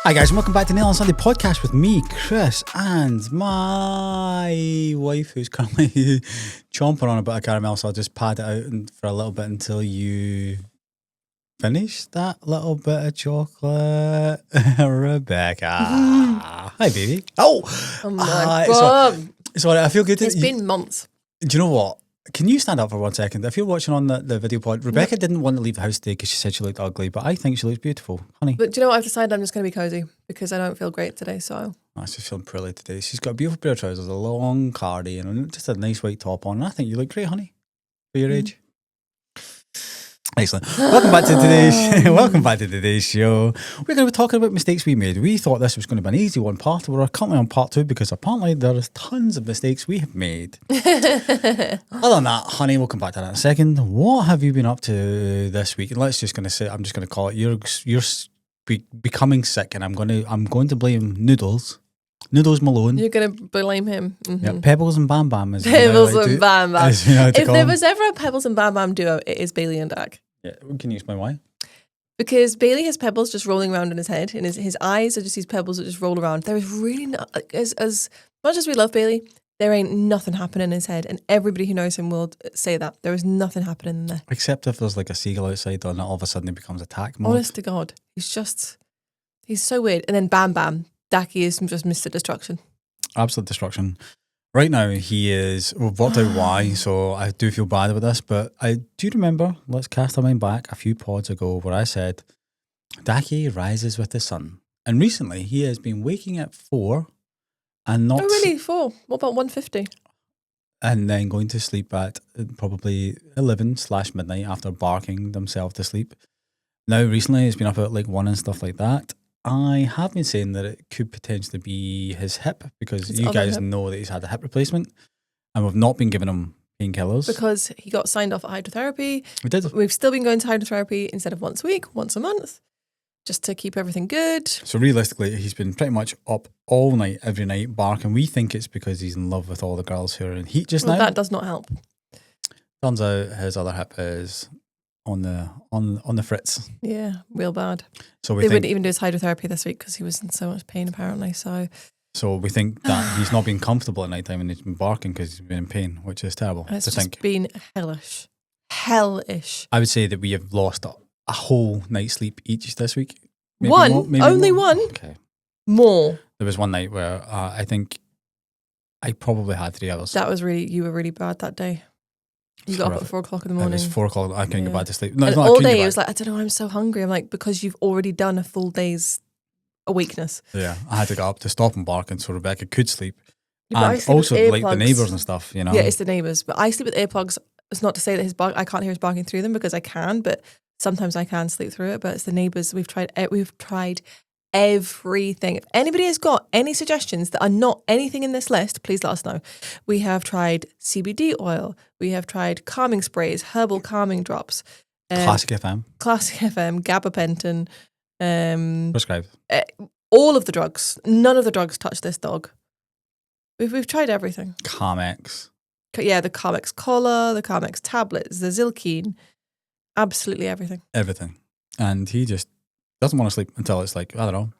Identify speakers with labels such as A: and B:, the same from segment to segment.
A: Hi guys, and welcome back to Nail on Sunday podcast with me, Chris, and my wife, who's currently chomping on a bit of caramel, so I'll just pad it out for a little bit until you finish that little bit of chocolate. Rebecca. Hi, baby. Oh
B: my God.
A: Sorry, I feel good.
B: It's been months.
A: Do you know what? Can you stand up for 1 second? If you're watching on the video pod, Rebecca didn't want to leave the house today because she said she looked ugly, but I think she looks beautiful, honey.
B: But do you know what? I've decided I'm just going to be cozy because I don't feel great today, so...
A: Oh, she's feeling poorly today. She's got a beautiful pair of trousers, a long cardigan, and just a nice white top on. And I think you look great, honey, for your age. Excellent. Welcome back to today's show. We're going to be talking about mistakes we made. We thought this was going to be an easy one part. We're currently on part 2 because apparently there's tons of mistakes we have made. Other than that, honey, we'll come back to that in a second. What have you been up to this week? And I'm just going to call it you're becoming sick, and I'm going to blame Noodles Malone.
B: You're going to blame him. Mm-hmm.
A: Yeah, Pebbles and Bam Bam.
B: Pebbles and Bam Bam. If there was
A: them.
B: ever a Pebbles and Bam Bam duo, it is Bailey and Dak.
A: Yeah, can you explain why?
B: Because Bailey has pebbles just rolling around in his head, and his eyes are just these pebbles that just roll around. There is really not, as much as we love Bailey, there ain't nothing happening in his head, and everybody who knows him will say that. There is nothing happening in there.
A: Except if there's like a seagull outside and all of a sudden it becomes attack mode.
B: Honest to God, he's so weird. And then Bam Bam, Dacky is just Mr. Destruction.
A: Absolute destruction. Right now, we've worked out why, so I do feel bad about this, but I do remember, let's cast our mind back a few pods ago where I said, Dacky rises with the sun. And recently, he has been waking at 4 and not...
B: Oh, really? 4? What about 1:50?
A: And then going to sleep at probably 11/midnight after barking themselves to sleep. Now, recently, he's been up at like 1 and stuff like that. I have been saying that it could potentially be his hip because you guys know that he's had a hip replacement and we've not been giving him painkillers.
B: Because he got signed off at hydrotherapy.
A: We did.
B: We've still been going to hydrotherapy instead of once a week, once a month, just to keep everything good.
A: So realistically, he's been pretty much up all night, every night, barking. We think it's because he's in love with all the girls who are in heat just now.
B: That does not help.
A: Turns out his other hip is on the fritz.
B: Yeah, real bad.
A: So
B: they wouldn't even do his hydrotherapy this week because he was in so much pain apparently. So
A: we think that he's not been comfortable at night time and he's been barking because he's been in pain, which is terrible.
B: It's just been hellish. I
A: would say that we have lost a whole night's sleep each this week.
B: Maybe only more. One.
A: Okay.
B: More.
A: There was one night where I think I probably had 3 hours.
B: You were really bad that day. You got up at 4 o'clock in the morning.
A: It was 4 o'clock. I couldn't go back to sleep. No,
B: and all day it was like, I don't know, I'm so hungry. I'm like, because you've already done a full day's weakness.
A: Yeah, I had to get up to stop and barking so Rebecca could sleep.
B: Yeah,
A: and also like the neighbours and stuff, you know.
B: Yeah, it's the neighbours. But I sleep with earplugs. It's not to say that I can't hear his barking through them because I can, but sometimes I can sleep through it. But it's the neighbours. We've tried everything. If anybody has got any suggestions that are not anything in this list, please let us know. We have tried CBD oil. We have tried calming sprays, herbal calming drops.
A: Classic FM,
B: gabapentin.
A: Prescribed.
B: All of the drugs. None of the drugs touch this dog. We've tried everything.
A: Carmex.
B: Yeah, the Carmex collar, the Carmex tablets, the Zilkine. Absolutely everything.
A: Everything. And he just doesn't want to sleep until it's like, I don't know,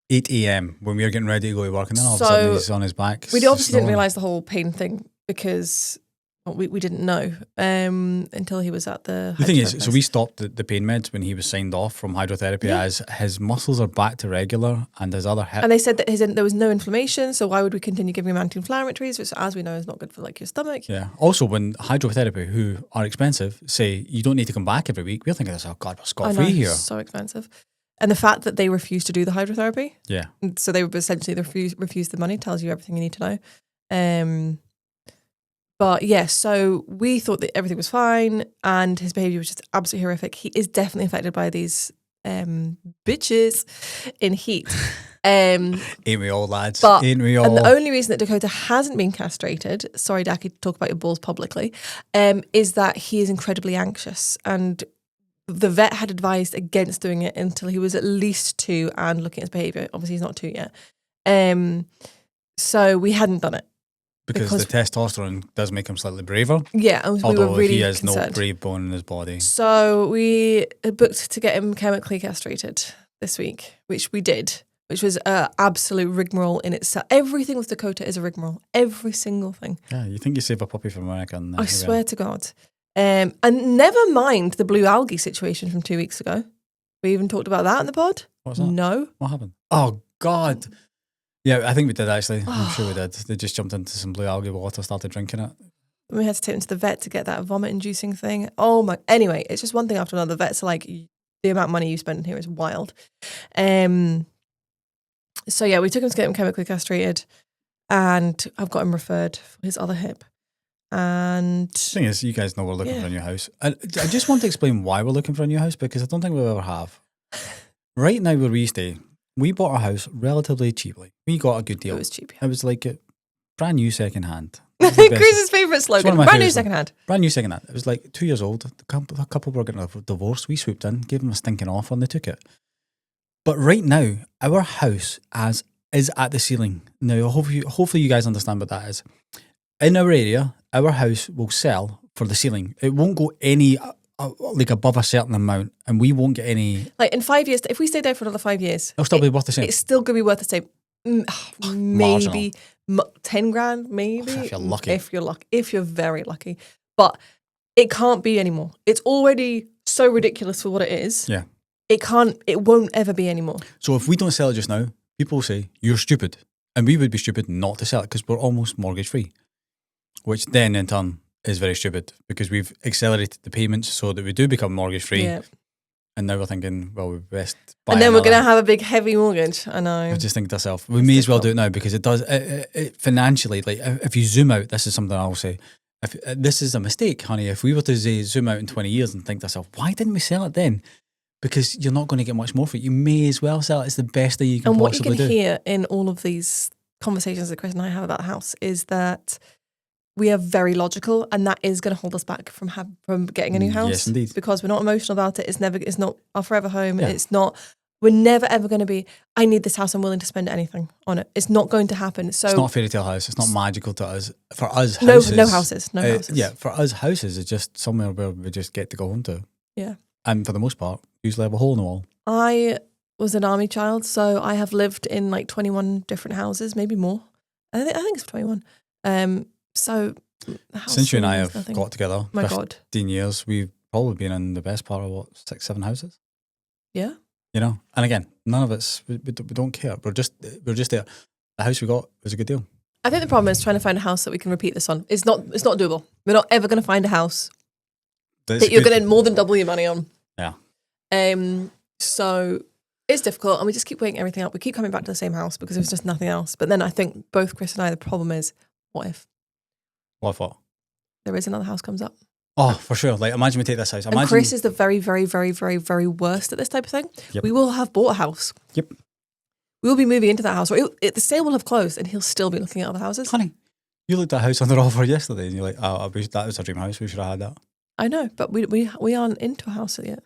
A: 8 a.m. when we were getting ready to go to work, and then all of a sudden he's on his back.
B: We obviously didn't realise the whole pain thing because we didn't know until he was at the...
A: The thing is, so we stopped the pain meds when he was signed off from hydrotherapy as his muscles are back to regular and his other hip...
B: And they said that there was no inflammation, so why would we continue giving him anti-inflammatories, which as we know is not good for like your stomach.
A: Yeah. Also, when hydrotherapy, who are expensive, say you don't need to come back every week, we're thinking, oh God, we're scot-free here.
B: So expensive. And the fact that they refused to do the hydrotherapy,
A: yeah.
B: So they essentially refused the money, tells you everything you need to know. But yes, so we thought that everything was fine and his behaviour was just absolutely horrific. He is definitely affected by these bitches in heat.
A: Ain't we all, lads?
B: Ain't
A: we all?
B: And the only reason that Dakota hasn't been castrated, sorry Dacky to talk about your balls publicly, is that he is incredibly anxious. And the vet had advised against doing it until he was at least 2 and looking at his behaviour. Obviously he's not 2 yet. So we hadn't done it.
A: Because the testosterone does make him slightly braver.
B: Yeah, and
A: although
B: we were really
A: he has
B: concerned.
A: no brave bone in his body.
B: So we booked to get him chemically castrated. this week, which we did, which was an absolute rigmarole in itself. Everything with Dakota is a rigmarole. Every single thing.
A: Yeah, you think you save a puppy from America. And
B: I swear to God. And never mind the blue algae situation from 2 weeks ago. We even talked about that in the pod.
A: What was that?
B: No.
A: What happened? Oh, God. Yeah, I think we did, actually. I'm sure we did. They just jumped into some blue algae water, started drinking it.
B: We had to take them to the vet to get that vomit-inducing thing. Oh, my. Anyway, it's just one thing after another. The vets are like, the amount of money you spend here is wild. So, yeah, we took him to get him chemically castrated. And I've got him referred for his other hip. And
A: the thing is, you guys know we're looking for a new house. I just want to explain why we're looking for a new house, because I don't think we ever have. Right now where we stay, we bought our house relatively cheaply. We got a good deal.
B: It was cheap.
A: It was like a brand new second hand.
B: Chris's favourite slogan, brand new second hand.
A: Brand new second hand. It was like 2 years old. A couple were getting a divorce. We swooped in, gave them a stinking offer, and they took it. But right now, our house is at the ceiling. Now, hopefully you guys understand what that is. In our area, our house will sell for the ceiling. It won't go any like above a certain amount, and we won't get any. Like
B: in 5 years, if we stay there for another 5 years,
A: it'll still be worth the same.
B: It's still going to be worth the same. Maybe 10 grand, maybe
A: if you're lucky.
B: If you're very lucky, but it can't be anymore. It's already so ridiculous for what it is.
A: Yeah,
B: it won't ever be anymore.
A: So if we don't sell it just now, people will say you're stupid, and we would be stupid not to sell it because we're almost mortgage free. Which then in turn is very stupid because we've accelerated the payments so that we do become mortgage free. Yeah. And now we're thinking, well, we best buy
B: and then we're going to have a big heavy mortgage. I know.
A: I just think to ourselves, we may as well do it now because it does, it financially, like if you zoom out, this is something I'll say, this is a mistake, honey. If we were to say, zoom out in 20 years and think to ourselves, why didn't we sell it then? Because you're not going to get much more for it. You may as well sell it. It's the best thing you can possibly do.
B: And what you can hear in all of these conversations that Chris and I have about the house is that we are very logical, and that is going to hold us back from getting a new house.
A: Yes, indeed.
B: Because we're not emotional about it. It's not our forever home. Yeah. We're never ever going to be, I need this house, I'm willing to spend anything on it. It's not going to happen. So
A: it's not a fairy tale house. It's not magical to us. For us, houses.
B: No houses.
A: Yeah, for us, houses is just somewhere where we just get to go home to.
B: Yeah.
A: And for the most part, usually have a hole in the wall.
B: I was an army child, so I have lived in like 21 different houses, maybe more. I think it's 21. So
A: since you and I have got together,
B: my
A: 15 years, we've probably been in the best part of 6-7 houses.
B: Yeah.
A: You know, and again, none of it's we don't care. We're just there. The house we got was a good deal.
B: I think the problem is trying to find a house that we can repeat this on. It's not doable. We're not ever going to find a house that you're going to more than double your money on.
A: Yeah.
B: So it's difficult, and we just keep weighing everything up. We keep coming back to the same house because there's just nothing else. But then I think both Chris and I, the problem is, what if?
A: What?
B: There is another house comes up.
A: Oh, for sure. Like, imagine we take this house.
B: And Chris is the very, very, very, very, very worst at this type of thing.
A: Yep.
B: We will have bought a house.
A: Yep.
B: We will be moving into that house, or the sale will have closed, and he'll still be looking at other houses.
A: Honey, you looked at a house under offer yesterday, and you're like, "Oh, that was a dream house. We should have had that."
B: I know, but we aren't into a house yet.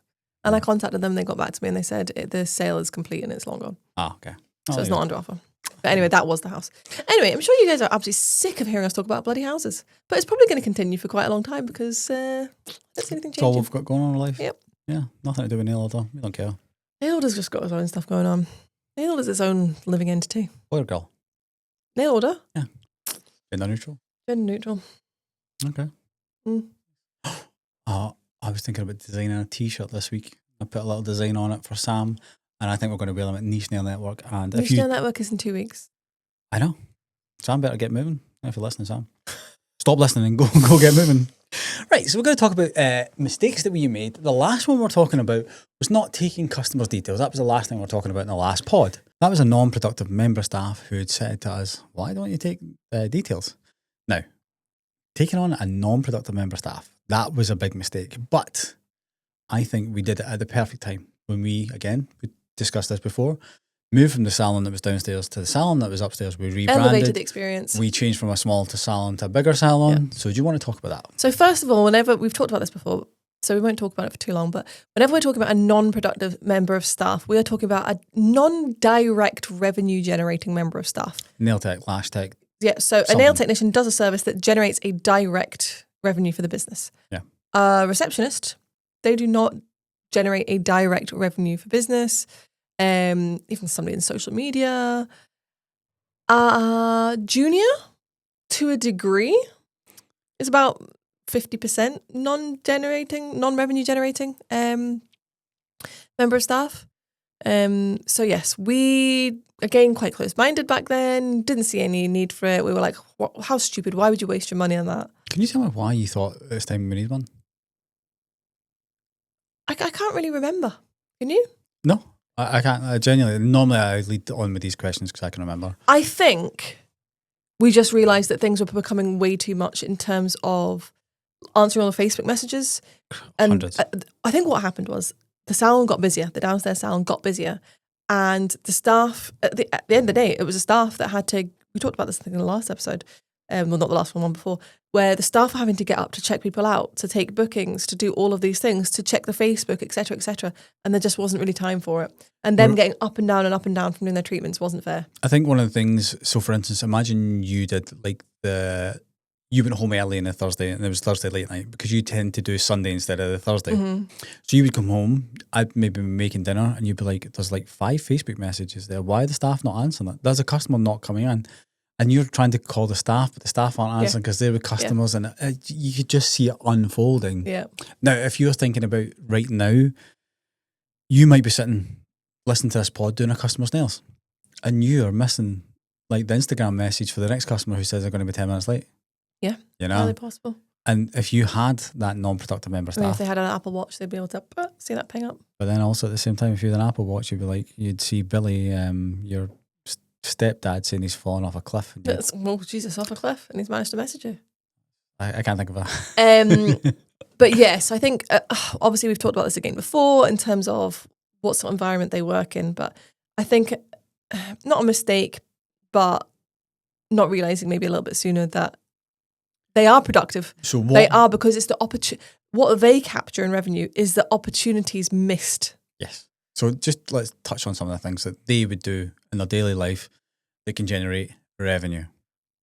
B: And I contacted them. They got back to me, and they said the sale is complete and it's long gone.
A: Ah, okay.
B: So it's not under offer. But anyway, that was the house. Anyway, I'm sure you guys are absolutely sick of hearing us talk about bloody houses. But it's probably going to continue for quite a long time because I don't see anything changing.
A: That's all we've got going on in our life.
B: Yep.
A: Yeah, nothing to do with nail order. We don't care.
B: Nail order's just got its own stuff going on. Nail order's its own living entity.
A: Boy or girl?
B: Nail order?
A: Yeah. Gender neutral?
B: Gender neutral.
A: Okay. I was thinking about designing a t-shirt this week. I put a little design on it for Sam, and I think we're going to wear them at Niche Nail Network. And
B: Niche Nail Network is in 2 weeks.
A: I know. Sam better get moving. If you're listening, Sam. Stop listening and go get moving. Right, so we're going to talk about mistakes that we made. The last one we're talking about was not taking customers' details. That was the last thing we were talking about in the last pod. That was a non-productive member of staff who had said to us, why don't you take details? Now, taking on a non-productive member of staff, that was a big mistake. But I think we did it at the perfect time. When we discussed this before, moved from the salon that was downstairs to the salon that was upstairs. We rebranded.
B: Elevated the experience.
A: We changed from a small salon to a bigger salon. Yeah. So do you want to talk about that?
B: So first of all, whenever we've talked about this before, so we won't talk about it for too long, but whenever we're talking about a non-productive member of staff, we are talking about a non-direct revenue generating member of staff.
A: Nail tech, lash tech.
B: Yeah, so a nail technician does a service that generates a direct revenue for the business.
A: Yeah.
B: A receptionist, they do not generate a direct revenue for business. even somebody in social media. Junior, to a degree, is about 50% non-revenue generating member of staff. So yes, we, again, quite close-minded back then, didn't see any need for it. We were like, how stupid, why would you waste your money on that?
A: Can you tell me why you thought it's time we need one?
B: I can't really remember. Can you?
A: No, I can't. I genuinely, normally I lead on with these questions because I can remember.
B: I think we just realised that things were becoming way too much in terms of answering all the Facebook messages. And
A: Hundreds.
B: I think what happened was the salon got busier, the downstairs salon got busier. And the staff, at the end of the day, it was the staff that had to, we talked about this I think in the last episode, well, not the last one before, where the staff were having to get up to check people out, to take bookings, to do all of these things, to check the Facebook, etc., etc. And there just wasn't really time for it. And them getting up and down from doing their treatments wasn't fair.
A: I think one of the things, so for instance, imagine you did like you went home early on a Thursday and it was Thursday late night because you tend to do Sunday instead of the Thursday.
B: Mm-hmm.
A: So you would come home, I'd maybe be making dinner and you'd be like, there's like 5 Facebook messages there. Why are the staff not answering that? There's a customer not coming in. And you're trying to call the staff, but the staff aren't answering because they're with customers and you could just see it unfolding.
B: Yeah.
A: Now, if you're thinking about right now, you might be sitting listening to this pod doing a customer's nails and you are missing like the Instagram message for the next customer who says they're going to be 10 minutes late.
B: Yeah.
A: You know?
B: Highly possible.
A: And if you had that non-productive member
B: I mean,
A: staff.
B: if they had an Apple Watch, they'd be able to see that ping up.
A: But then also at the same time, if you had an Apple Watch, you'd be like, you'd see Billy, your stepdad saying he's fallen off a cliff.
B: Well, Jesus, off a cliff, and he's managed to message you.
A: I can't think of that.
B: But yes, I think obviously we've talked about this again before in terms of what sort of environment they work in. But I think not a mistake, but not realizing maybe a little bit sooner that they are productive.
A: So
B: they are, because it's the opportunity. What they capture in revenue is the opportunities missed.
A: Yes. So just let's touch on some of the things that they would do in their daily life that can generate revenue.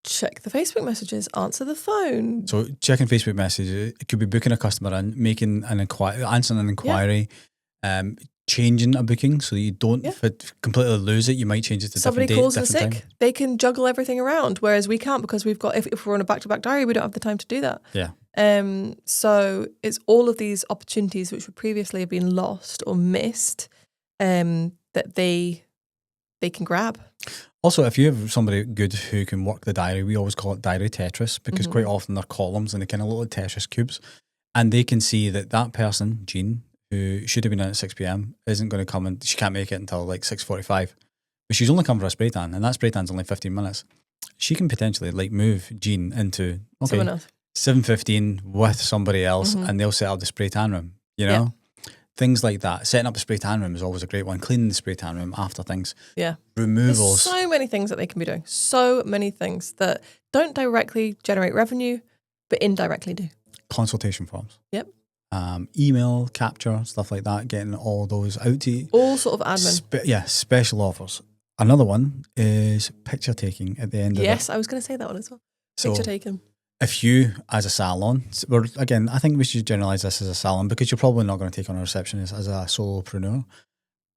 B: Check the Facebook messages, answer the phone.
A: So checking Facebook messages, it could be booking a customer in, making an inquiry, answering an inquiry, changing a booking so that you don't completely lose it. You might change it to
B: somebody
A: different date,
B: calls in sick, they can juggle everything around, whereas we can't because we've got, if we're on a back-to-back diary, we don't have the time to do that.
A: Yeah.
B: So it's all of these opportunities which would previously have been lost or missed that they can grab.
A: Also, if you have somebody good who can work the diary, we always call it diary Tetris because quite often they're columns and they kind of look like Tetris cubes, and they can see that person, Jean, who should have been in at 6 p.m, isn't going to come and she can't make it until like 6:45, but she's only come for a spray tan, and that spray tan's only 15 minutes. She can potentially like move Jean into 7:15 with somebody else, and they'll set up the spray tan room. You know, things like that. Setting up a spray tan room is always a great one. Cleaning the spray tan room after things. Yeah, removals.
B: There's so many things that they can be doing. So many things that don't directly generate revenue, but indirectly do.
A: Consultation forms.
B: Yep.
A: Email capture, stuff like that, getting all those out to you.
B: All sort of admin.
A: Special offers. Another one is picture taking at the end of it.
B: Yes, I was going to say that one as well. Picture taking.
A: If you, as a salon, again, I think we should generalise this as a salon because you're probably not going to take on a receptionist as a solopreneur.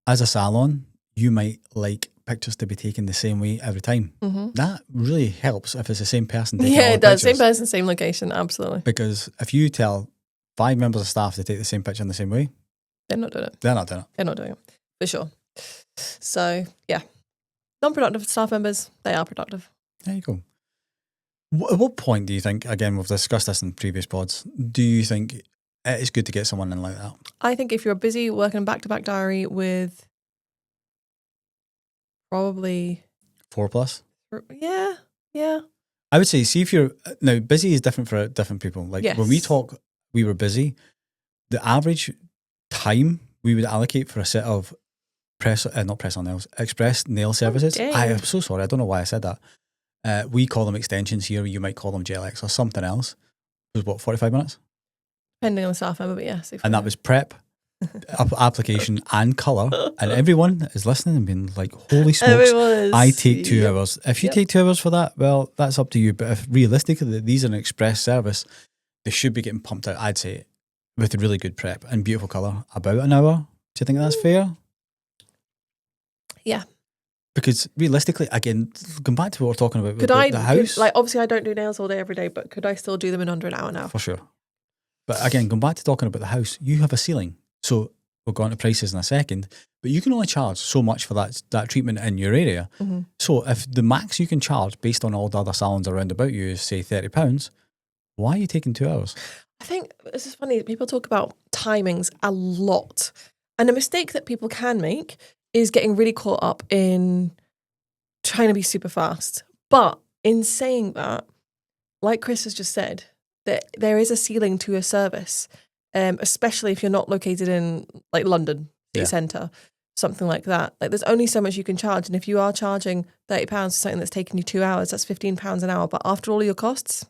A: As a salon, you might like pictures to be taken the same way every time. That really helps if it's the same person taking all the
B: it does.
A: pictures.
B: Same person, same location, absolutely.
A: Because if you tell 5 members of staff to take the same picture in the same way,
B: they're not doing it.
A: They're not doing it.
B: They're not doing it, for sure. So, yeah. Non-productive staff members, they are productive.
A: There you go. At what point do you think, again, we've discussed this in previous pods, do you think it's good to get someone in like that?
B: I think if you're busy working a back-to-back diary with probably
A: 4+?
B: Yeah.
A: I would say, see if you're, now busy is different for different people. Like when we talk, we were busy, the average time we would allocate for a set of express nail services. I am so sorry, I don't know why I said that. We call them extensions here, you might call them gel X or something else. It was what, 45 minutes?
B: Depending on the staff member, but yeah.
A: And that was prep, application and colour. And everyone is listening and being like, holy smokes, I take 2 hours. If you take 2 hours for that, well, that's up to you. But if realistically these are an express service, they should be getting pumped out, I'd say, with a really good prep and beautiful colour, about an hour. Do you think that's fair?
B: Yeah.
A: Because realistically, again, going back to what we're talking about
B: Could
A: with the house.
B: obviously I don't do nails all day every day, but could I still do them in under an hour now?
A: For sure. But again, going back to talking about the house, you have a ceiling. So we'll go on to prices in a second, but you can only charge so much for that treatment in your area.
B: Mm-hmm.
A: So if the max you can charge based on all the other salons around about you is, say, £30, why are you taking 2 hours?
B: I think this is funny. People talk about timings a lot. And a mistake that people can make is getting really caught up in trying to be super fast. But in saying that, like Chris has just said, that there is a ceiling to a service, especially if you're not located in like London city centre, something like that. Like there's only so much you can charge. And if you are charging £30 for something that's taking you 2 hours, that's £15 an hour. But after all your costs,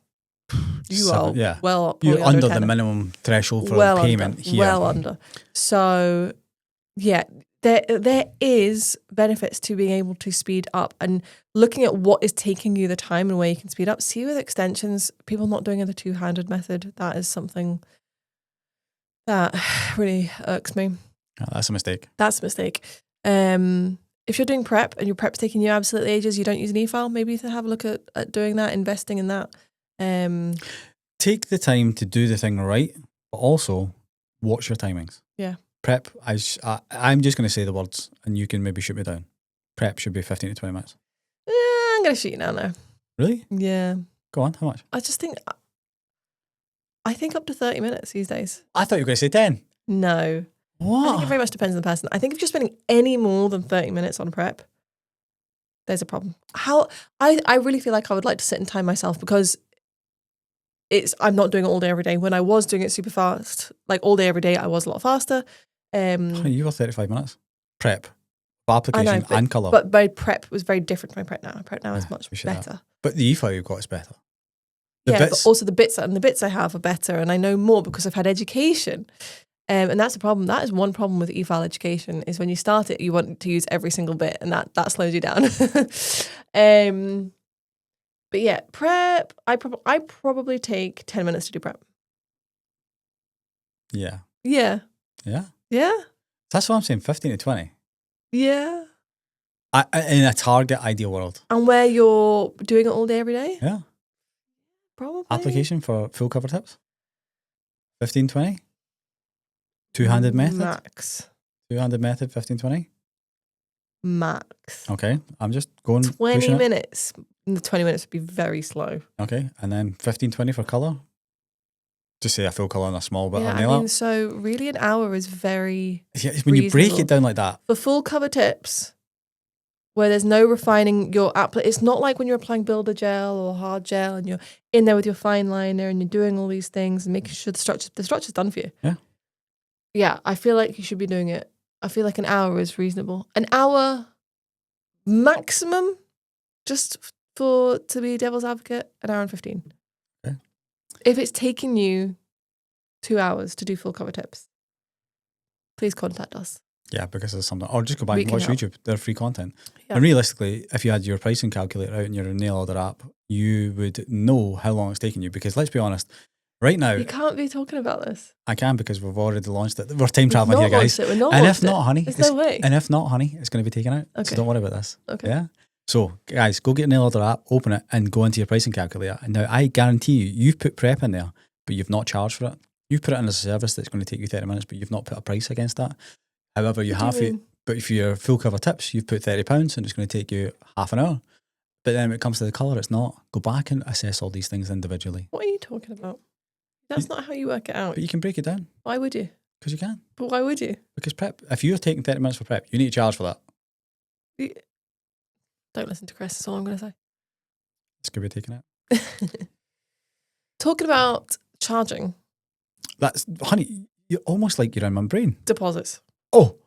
B: you are well
A: you're
B: under
A: the minimum threshold for payment here.
B: Well under. So yeah, there is benefits to being able to speed up and looking at what is taking you the time and where you can speed up. See with extensions, people not doing the two-handed method, that is something that really irks me.
A: Oh, that's a mistake.
B: That's a mistake. If you're doing prep and your prep's taking you absolutely ages, you don't use an e-file, maybe you can have a look at doing that, investing in that.
A: Take the time to do the thing right, but also watch your timings.
B: Yeah.
A: Prep, I'm just going to say the words and you can maybe shoot me down. Prep should be 15 to 20 minutes.
B: I'm going to shoot you down now.
A: Really?
B: Yeah.
A: Go on, how much?
B: I think up to 30 minutes these days.
A: I thought you were going to say 10.
B: No.
A: What?
B: I think it very much depends on the person. I think if you're spending any more than 30 minutes on prep, there's a problem. I really feel like I would like to sit and time myself because I'm not doing it all day every day. When I was doing it super fast, like all day every day, I was a lot faster.
A: You were 35 minutes. Prep. Application and colour.
B: But my prep was very different to my prep now. My prep now is much better.
A: But the e-file you've got is better.
B: But also the bits I have are better and I know more because I've had education. And that's the problem. That is one problem with e-file education is when you start it, you want to use every single bit and that slows you down. But yeah, prep, I probably take 10 minutes to do prep.
A: Yeah.
B: Yeah.
A: Yeah?
B: Yeah.
A: That's what I'm saying, 15 to 20.
B: Yeah.
A: In a target ideal world.
B: And where you're doing it all day, every day?
A: Yeah.
B: Probably.
A: Application for full cover tips? 15, 20? Two-handed method?
B: Max.
A: Two-handed method, 15, 20?
B: Max.
A: Okay, I'm just going
B: 20 minutes. The 20 minutes would be very slow.
A: Okay, and then 15, 20 for colour? Just say a full colour and a small bit of nail art.
B: So really an hour is very
A: when you break it down like that.
B: For full cover tips, where there's no refining your it's not like when you're applying builder gel or hard gel and you're in there with your fine liner and you're doing all these things and making sure the structure's done for you.
A: Yeah.
B: Yeah, I feel like you should be doing it. I feel like an hour is reasonable. An hour maximum, just to be devil's advocate, an hour and 15.
A: Okay.
B: If it's taking you 2 hours to do full cover tips, please contact us.
A: Yeah, because there's something. Or just go back and watch YouTube. They're free content.
B: Yeah.
A: And realistically, if you had your pricing calculator out in your nail order app, you would know how long it's taking you. Because let's be honest, right now...
B: You can't be talking about this.
A: I can because we've already launched it. We're time traveling here, guys.
B: We're not
A: and if not, honey...
B: There's no way.
A: And if not, honey, it's going to be taken out.
B: Okay.
A: So don't worry about this.
B: Okay.
A: Yeah? So, guys, go get a nail order app, open it, and go into your pricing calculator. And now, I guarantee you've put prep in there, but you've not charged for it. You've put it in as a service that's going to take you 30 minutes, but you've not put a price against that. However, you have it. But if you're full cover tips, you've put £30 and it's going to take you half an hour. But then when it comes to the colour, it's not. Go back and assess all these things individually.
B: What are you talking about? That's not how you work it out.
A: But you can break it down.
B: Why would you?
A: Because you can.
B: But why would you?
A: Because prep, if you're taking 30 minutes for prep, you need to charge for that.
B: Don't listen to Chris, that's all I'm going to say.
A: It's going to be taken out.
B: Talking about charging.
A: That's, honey, you're almost like you're in my brain.
B: Deposits.
A: Oh,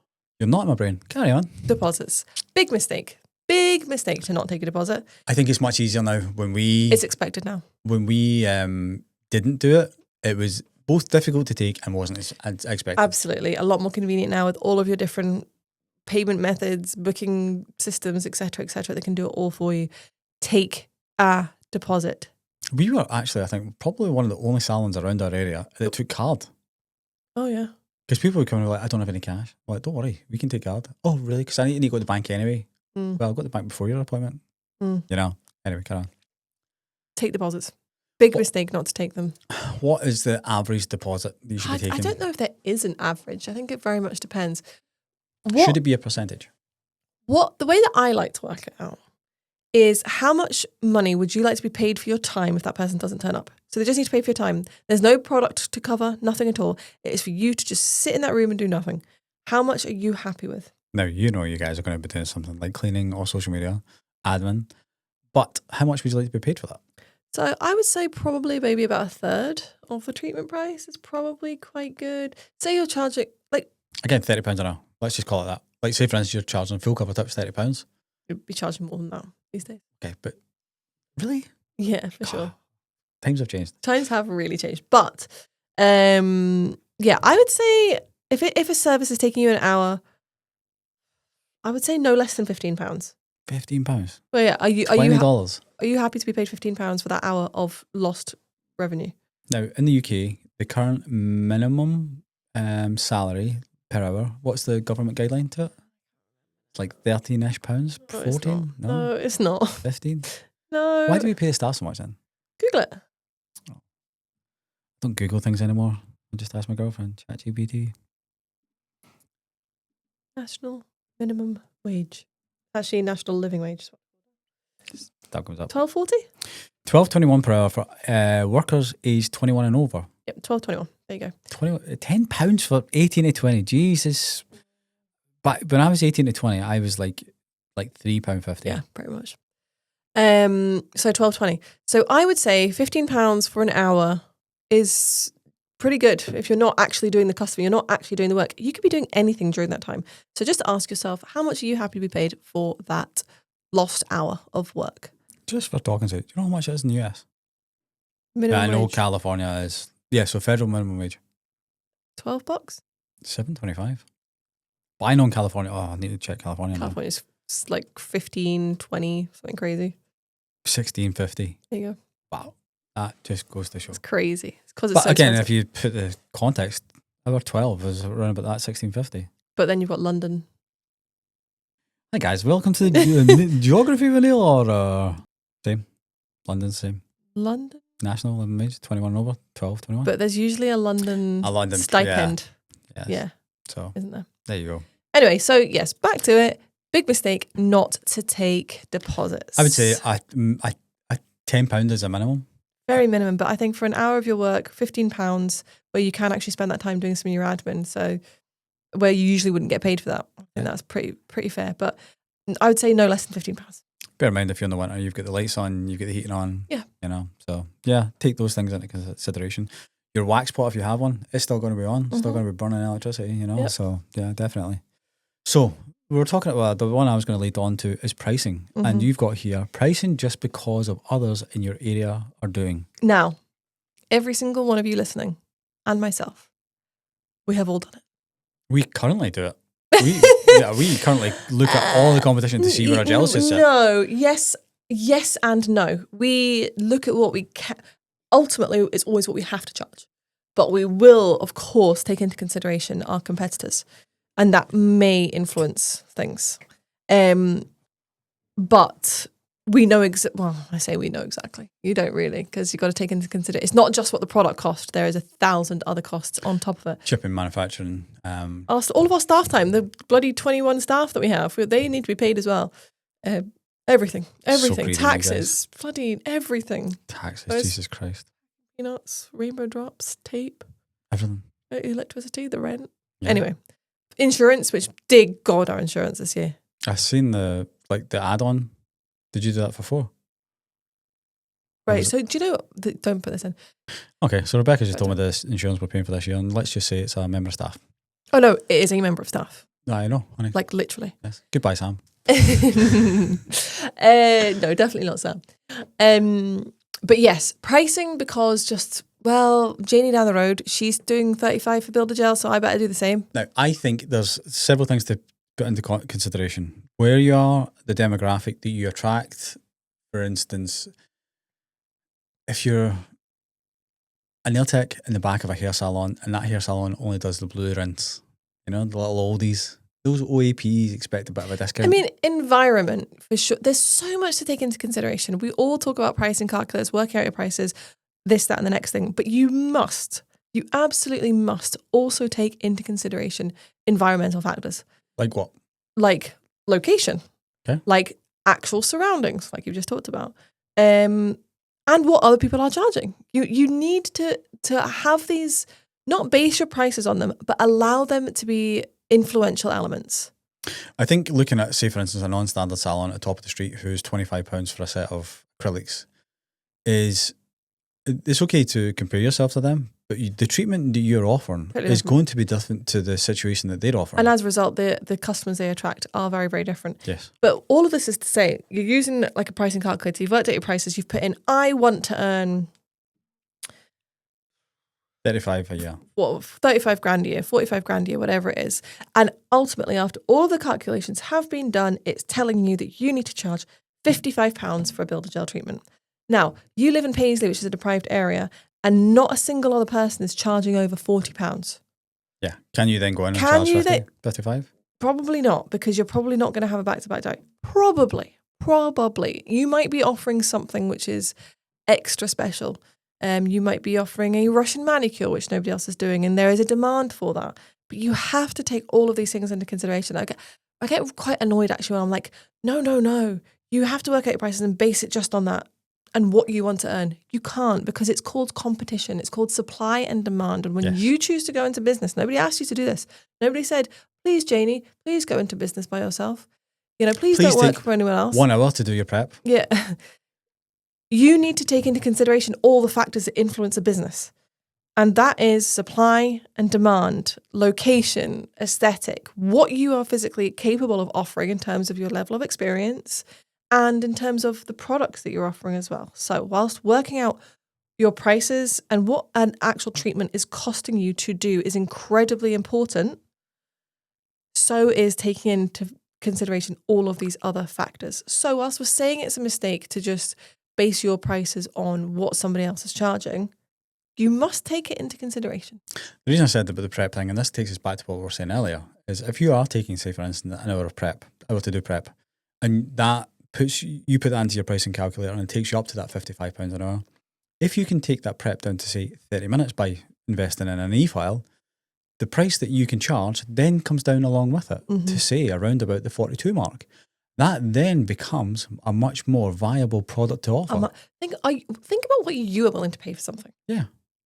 A: you're not in my brain. Carry on.
B: Deposits. Big mistake. Big mistake to not take a deposit.
A: I think it's much easier now when we...
B: It's expected now.
A: When we didn't do it, it was both difficult to take and wasn't as expected.
B: Absolutely. A lot more convenient now with all of your different payment methods, booking systems, etc., they can do it all for you. Take a deposit.
A: We were actually, I think, probably one of the only salons around our area that took card.
B: Oh, yeah.
A: Because people would come and be like, I don't have any cash. I'm like, don't worry, we can take card. Oh, really? Because I need to go to the bank anyway.
B: Mm.
A: Well, I'll go to the bank before your appointment.
B: Mm.
A: You know. Anyway, carry on.
B: Take deposits. Big mistake not to take them.
A: What is the average deposit you should be taking?
B: I don't know if there is an average. I think it very much depends.
A: Should it be a percentage?
B: The way that I like to work it out is how much money would you like to be paid for your time if that person doesn't turn up? So they just need to pay for your time. There's no product to cover, nothing at all. It is for you to just sit in that room and do nothing. How much are you happy with?
A: Now, you know you guys are going to be doing something like cleaning or social media, admin, but how much would you like to be paid for that?
B: So I would say probably maybe about a third of the treatment price is probably quite good. Say you're charging like...
A: Again, £30 an hour. Let's just call it that. Like say for instance you're charging full cover tips £30.
B: You'd be charging more than that these days.
A: Okay, but really?
B: Yeah, for sure.
A: Times have changed.
B: Times have really changed. But yeah, I would say if a service is taking you an hour, I would say no less than £15.
A: £15?
B: Well, yeah,
A: $20?
B: Are you happy to be paid £15 for that hour of lost revenue?
A: Now, in the UK, the current minimum salary per hour, what's the government guideline to it? It's like 13-ish pounds? 14?
B: No, it's not.
A: 15?
B: No.
A: Why do we pay the staff so much then?
B: Google it.
A: I don't Google things anymore. I just ask my girlfriend, ChatGPT.
B: National minimum wage. Actually, national living wage.
A: That comes up.
B: $12.40?
A: $12.21 per hour for workers aged 21 and over.
B: Yep, $12.21. There you go.
A: £10 for 18 to 20. Jesus. But when I was 18 to 20, I was like £3.50.
B: Yeah, pretty much. So $12.20. So I would say £15 for an hour is pretty good. If you're not actually doing the customer, you're not actually doing the work. You could be doing anything during that time. So just ask yourself, how much are you happy to be paid for that lost hour of work?
A: Just for talking to you, do you know how much it is in the US?
B: Minimum
A: I know
B: wage.
A: California is, yeah, so federal minimum wage.
B: $12?
A: $7.25. But I know in California, I need to check California now.
B: California's like 15, 20, something crazy.
A: $16.50.
B: There you go.
A: Wow. That just goes to show.
B: It's crazy. It's because it's
A: But
B: so
A: again,
B: expensive.
A: if you put the context, hour 12 is around about that $16.50.
B: But then you've got London.
A: Hi guys, welcome to the geography video or same. London's same.
B: London?
A: National living wage, 21 and over, 12.21.
B: But there's usually a London stipend.
A: Yeah. Yes.
B: Yeah.
A: So
B: Isn't there?
A: there you go.
B: Anyway, so yes, back to it. Big mistake not to take deposits.
A: I would say £10 is a minimum.
B: Very minimum, but I think for an hour of your work, £15, where you can actually spend that time doing some of your admin, so where you usually wouldn't get paid for that. And that's pretty fair. But I would say no less than £15.
A: Bear in mind, if you're in the winter, you've got the lights on, you've got the heating on.
B: Yeah.
A: You know, so yeah, take those things into consideration. Your wax pot, if you have one, it's still going to be on. It's still going to be burning electricity, you know. Yep. So yeah, definitely. So we were talking about the one I was going to lead on to is pricing. And you've got here pricing just because of others in your area are doing.
B: Now, every single one of you listening and myself, we have all done it.
A: We currently do it. We currently look at all the competition to see where our jealousy is.
B: No, yes and no. We look at what we can. Ultimately, it's always what we have to charge. But we will, of course, take into consideration our competitors. And that may influence things. But we know I say we know exactly. You don't really, because you've got to take into consideration. It's not just what the product cost. There is 1,000 other costs on top of it.
A: Shipping, manufacturing.
B: All of our staff time, the bloody 21 staff that we have, they need to be paid as well. Everything.
A: So greedy,
B: Taxes, bloody everything.
A: Taxes, Jesus Christ.
B: Peanuts, rainbow drops, tape.
A: Everything.
B: Electricity, the rent.
A: Yeah.
B: Anyway, insurance, which, dear God, our insurance this year.
A: I've seen the add-on. Did you do that for 4?
B: Right, so do you know, don't put this in.
A: Okay, so Rebecca just told me the insurance we're paying for this year, and let's just say it's a member of staff.
B: Oh no, it is a member of staff.
A: I know, honey.
B: Like literally.
A: Yes. Goodbye, Sam.
B: No, definitely not Sam. But yes, pricing because Janie down the road, she's doing 35 for Builder Gel, so I better do the same.
A: Now, I think there's several things to put into consideration. Where you are, the demographic that you attract. For instance, if you're a nail tech in the back of a hair salon, and that hair salon only does the blue rinse. You know, the little oldies. Those OAPs expect a bit of a discount.
B: I mean, environment, for sure. There's so much to take into consideration. We all talk about pricing calculators, working out your prices, this, that, and the next thing. But you absolutely must also take into consideration environmental factors.
A: Like what?
B: Like location.
A: Okay.
B: Like actual surroundings, like you've just talked about. And what other people are charging. You need to have these, not base your prices on them, but allow them to be influential elements.
A: I think looking at, say, for instance, a non-standard salon at the top of the street who's £25 for a set of acrylics, it's okay to compare yourself to them, but the treatment that you're offering is going to be different to the situation that they're offering.
B: And as a result, the customers they attract are very, very different.
A: Yes.
B: But all of this is to say, you're using like a pricing calculator, you've worked out your prices, you've put in, I want to earn
A: 35 a year.
B: 35 grand a year, 45 grand a year, whatever it is. And ultimately, after all the calculations have been done, it's telling you that you need to charge £55 for a builder gel treatment. Now, you live in Paisley, which is a deprived area, and not a single other person is charging over £40.
A: Yeah. Can you then go in and charge 55?
B: Probably not, because you're probably not going to have a back-to-back diet. Probably. You might be offering something which is extra special. You might be offering a Russian manicure, which nobody else is doing, and there is a demand for that. But you have to take all of these things into consideration. I get quite annoyed actually when I'm like, no. You have to work out your prices and base it just on that and what you want to earn. You can't, because it's called competition. It's called supply and demand. And when you choose to go into business, nobody asked you to do this. Nobody said, please, Janie, please go into business by yourself. Please don't work for anyone else.
A: 1 hour to do your prep.
B: Yeah. You need to take into consideration all the factors that influence a business. And that is supply and demand, location, aesthetic, what you are physically capable of offering in terms of your level of experience and in terms of the products that you're offering as well. So whilst working out your prices and what an actual treatment is costing you to do is incredibly important, so is taking into consideration all of these other factors. So whilst we're saying it's a mistake to just base your prices on what somebody else is charging, you must take it into consideration.
A: The reason I said about the prep thing, and this takes us back to what we were saying earlier, is if you are taking, say, for instance, an hour to do prep, and that you put that into your pricing calculator and it takes you up to that £55 an hour. If you can take that prep down to, say, 30 minutes by investing in an e-file, the price that you can charge then comes down along with it to, say, around about the 42 mark. That then becomes a much more viable product to offer.
B: Think about what you are willing to pay for something.
A: Yeah,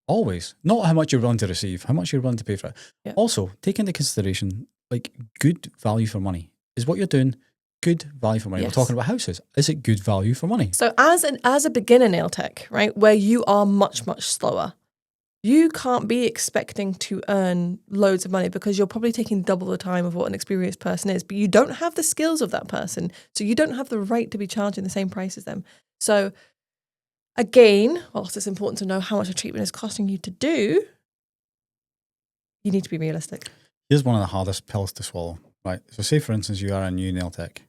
A: always. Not how much you're willing to receive, how much you're willing to pay for it. Yeah. Also, take into consideration, like, good value for money. Is what you're doing good value for money? Yes. We're talking about houses. Is it good value for money?
B: So as a beginner nail tech, right, where you are much, much slower, you can't be expecting to earn loads of money because you're probably taking double the time of what an experienced person is, but you don't have the skills of that person. So you don't have the right to be charging the same price as them. So again, whilst it's important to know how much a treatment is costing you to do, you need to be realistic.
A: Here's one of the hardest pills to swallow, right? So say, for instance, you are a new nail tech.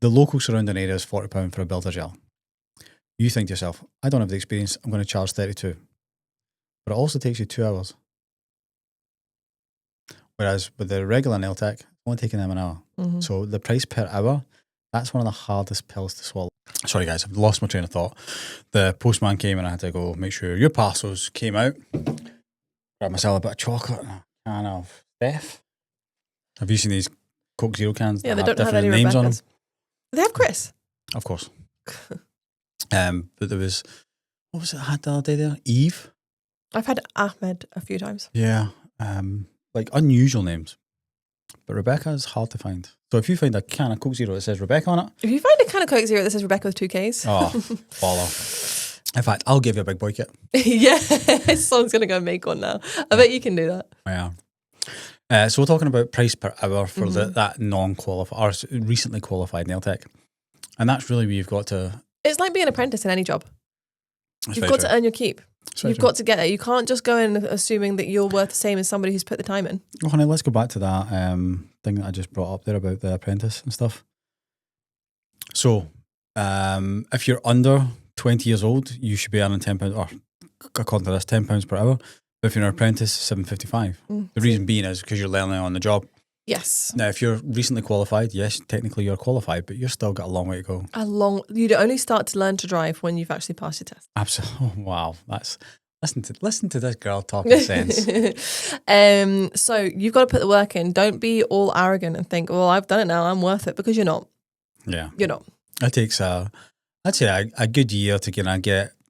A: The local surrounding area is £40 for a builder gel. You think to yourself, I don't have the experience, I'm going to charge 32. But it also takes you 2 hours. Whereas with the regular nail tech, it's only taking them an hour. So the price per hour, that's one of the hardest pills to swallow. Sorry guys, I've lost my train of thought. The postman came and I had to go make sure your parcels came out. Grab myself a bit of chocolate and a can of Steph. Have you seen these Coke Zero cans?
B: Yeah, they don't have any names on them. They have Chris.
A: Of course. But there was, what was it I had the other day there? Eve?
B: I've had Ahmed a few times.
A: Yeah. Like unusual names. But Rebecca is hard to find. So if you find a can of Coke Zero that says Rebecca on it.
B: If you find a can of Coke Zero that says Rebecca with 2 Ks.
A: Oh, follow. In fact, I'll give you a big boy kit.
B: Yeah. Someone's going to go make one now. I bet you can do that.
A: Yeah. So we're talking about price per hour for that non-qualified or recently qualified nail tech. And that's really where you've got to...
B: It's like being an apprentice in any job. You've got to earn your keep. You've got to get it. You can't just go in assuming that you're worth the same as somebody who's put the time in.
A: Oh, honey, let's go back to that thing that I just brought up there about the apprentice and stuff. So, if you're under 20 years old, you should be earning £10 or according to this, £10 per hour. But if you're an apprentice, £7.55. The reason being is because you're learning on the job.
B: Yes.
A: Now, if you're recently qualified, yes, technically you're qualified, but you're still got a long way to go.
B: You'd only start to learn to drive when you've actually passed your test.
A: Absolutely. Oh, wow. Listen to this girl talking sense.
B: So you've got to put the work in. Don't be all arrogant and think, well, I've done it now, I'm worth it, because you're not.
A: Yeah.
B: You're not.
A: It takes I'd say a good year to get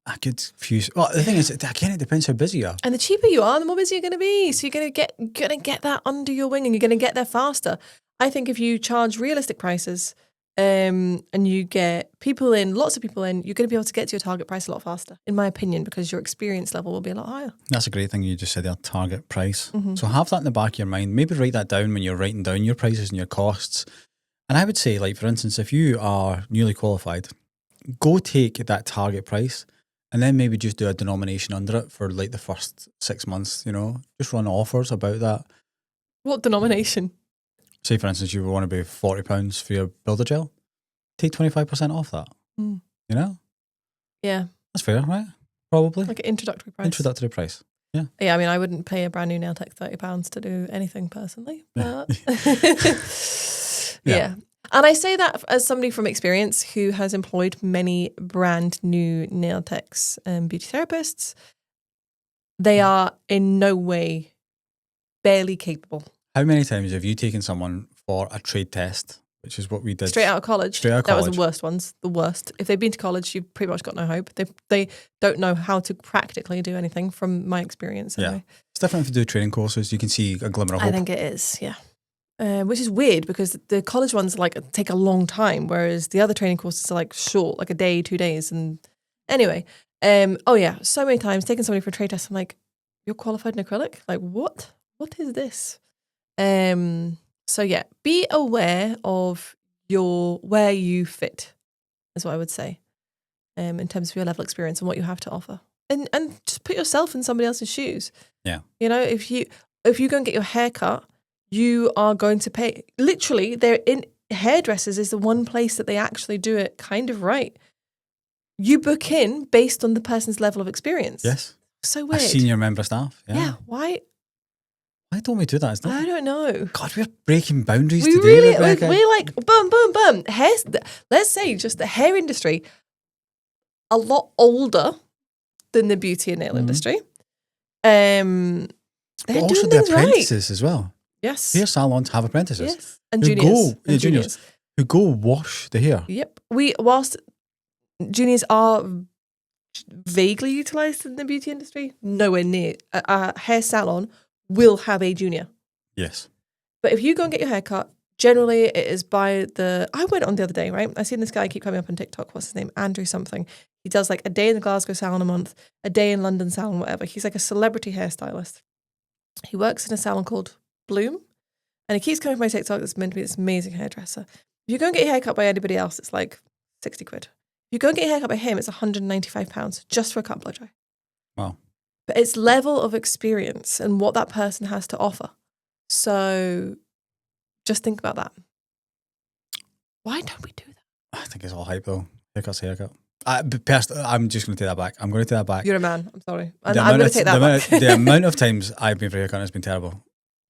A: a good few. Well, the thing is, again, it depends how busy you are.
B: And the cheaper you are, the more busy you're going to be. So you're going to get that under your wing, and you're going to get there faster. I think if you charge realistic prices, and you get lots of people in, you're going to be able to get to your target price a lot faster, in my opinion, because your experience level will be a lot higher.
A: That's a great thing you just said there, target price. So have that in the back of your mind. Maybe write that down when you're writing down your prices and your costs. And I would say, like, for instance, if you are newly qualified, go take that target price and then maybe just do a denomination under it for like the first 6 months, just run offers about that.
B: What denomination?
A: Say, for instance, you want to be £40 for your builder gel, take 25% off that.
B: Yeah.
A: That's fair, right? Probably.
B: Like an introductory price.
A: Introductory price. Yeah.
B: Yeah, I mean, I wouldn't pay a brand new nail tech £30 to do anything personally. But yeah. And I say that as somebody from experience who has employed many brand new nail techs and beauty therapists. They are in no way barely capable.
A: How many times have you taken someone for a trade test, which is what we did?
B: Straight out of college.
A: That
B: was the worst ones. The worst. If they've been to college, you've pretty much got no hope. They don't know how to practically do anything, from my experience. Anyway.
A: Yeah. It's different if you do training courses. You can see a glimmer of hope.
B: I think it is, yeah. Which is weird because the college ones take a long time, whereas the other training courses are short, like a day, 2 days. And anyway, so many times taking somebody for a trade test, I'm like, you're qualified in acrylic? Like, what? What is this? So yeah, be aware of where you fit, is what I would say, in terms of your level of experience and what you have to offer, and just put yourself in somebody else's shoes.
A: Yeah,
B: if you go and get your hair cut, you are going to pay. Literally, hairdressers is the one place that they actually do it kind of right. You book in based on the person's level of experience.
A: Yes.
B: So weird.
A: A senior member of staff.
B: Yeah. Why?
A: Why don't we do that?
B: I don't know.
A: God, we're breaking boundaries
B: we
A: today,
B: really,
A: Rebecca.
B: We're like, boom, boom, boom. Let's say just the hair industry, a lot older than the beauty and nail industry. They're
A: but also
B: doing
A: the
B: things
A: apprentices
B: right.
A: as well.
B: Yes.
A: Hair salons have apprentices.
B: Yes. And juniors.
A: Who go wash the hair.
B: Yep. Whilst juniors are vaguely utilised in the beauty industry, nowhere near. A hair salon will have a junior.
A: Yes.
B: But if you go and get your hair cut, generally it is by I went on the other day, right? I seen this guy keep coming up on TikTok. What's his name? Andrew something. He does a day in the Glasgow salon a month, a day in London salon, whatever. He's like a celebrity hairstylist. He works in a salon called Bloom. And he keeps coming up on my TikTok. That's meant to be this amazing hairdresser. If you go and get your hair cut by anybody else, it's like 60 quid. If you go and get your hair cut by him, it's £195 just for a cut blow dry.
A: Wow.
B: But it's level of experience and what that person has to offer. So just think about that. Why don't we do that?
A: I think it's all hype though. Haircut. I'm just going to take that back. I'm going to take that back.
B: You're a man. I'm sorry. I'm going to take that back.
A: The amount of times I've been for a haircut has been terrible.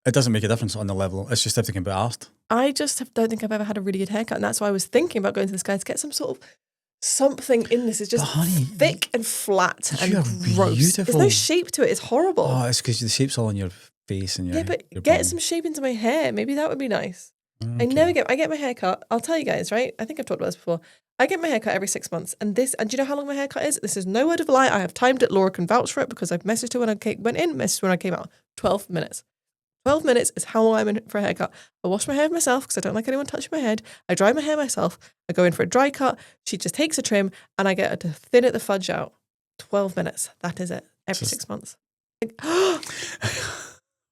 A: It doesn't make a difference on the level. It's just if they can be asked.
B: I just don't think I've ever had a really good haircut. And that's why I was thinking about going to this guy to get some sort of something in this. It's just thick and flat and gross.
A: Beautiful.
B: There's no shape to it. It's horrible.
A: Oh, it's because the shape's all on your face and your
B: but
A: your
B: get
A: bum.
B: some shape into my hair. Maybe that would be nice.
A: Okay.
B: I get my hair cut. I'll tell you guys, right? I think I've talked about this before. I get my hair cut every 6 months. And do you know how long my haircut is? This is no word of a lie. I have timed it. Laura can vouch for it because I've messaged her when I went in, messaged her when I came out. 12 minutes. 12 minutes is how long I'm in for a haircut. I wash my hair myself because I don't like anyone touching my head. I dry my hair myself. I go in for a dry cut. She just takes a trim and I get her to thin it the fudge out. 12 minutes. That is it. Every 6 months. I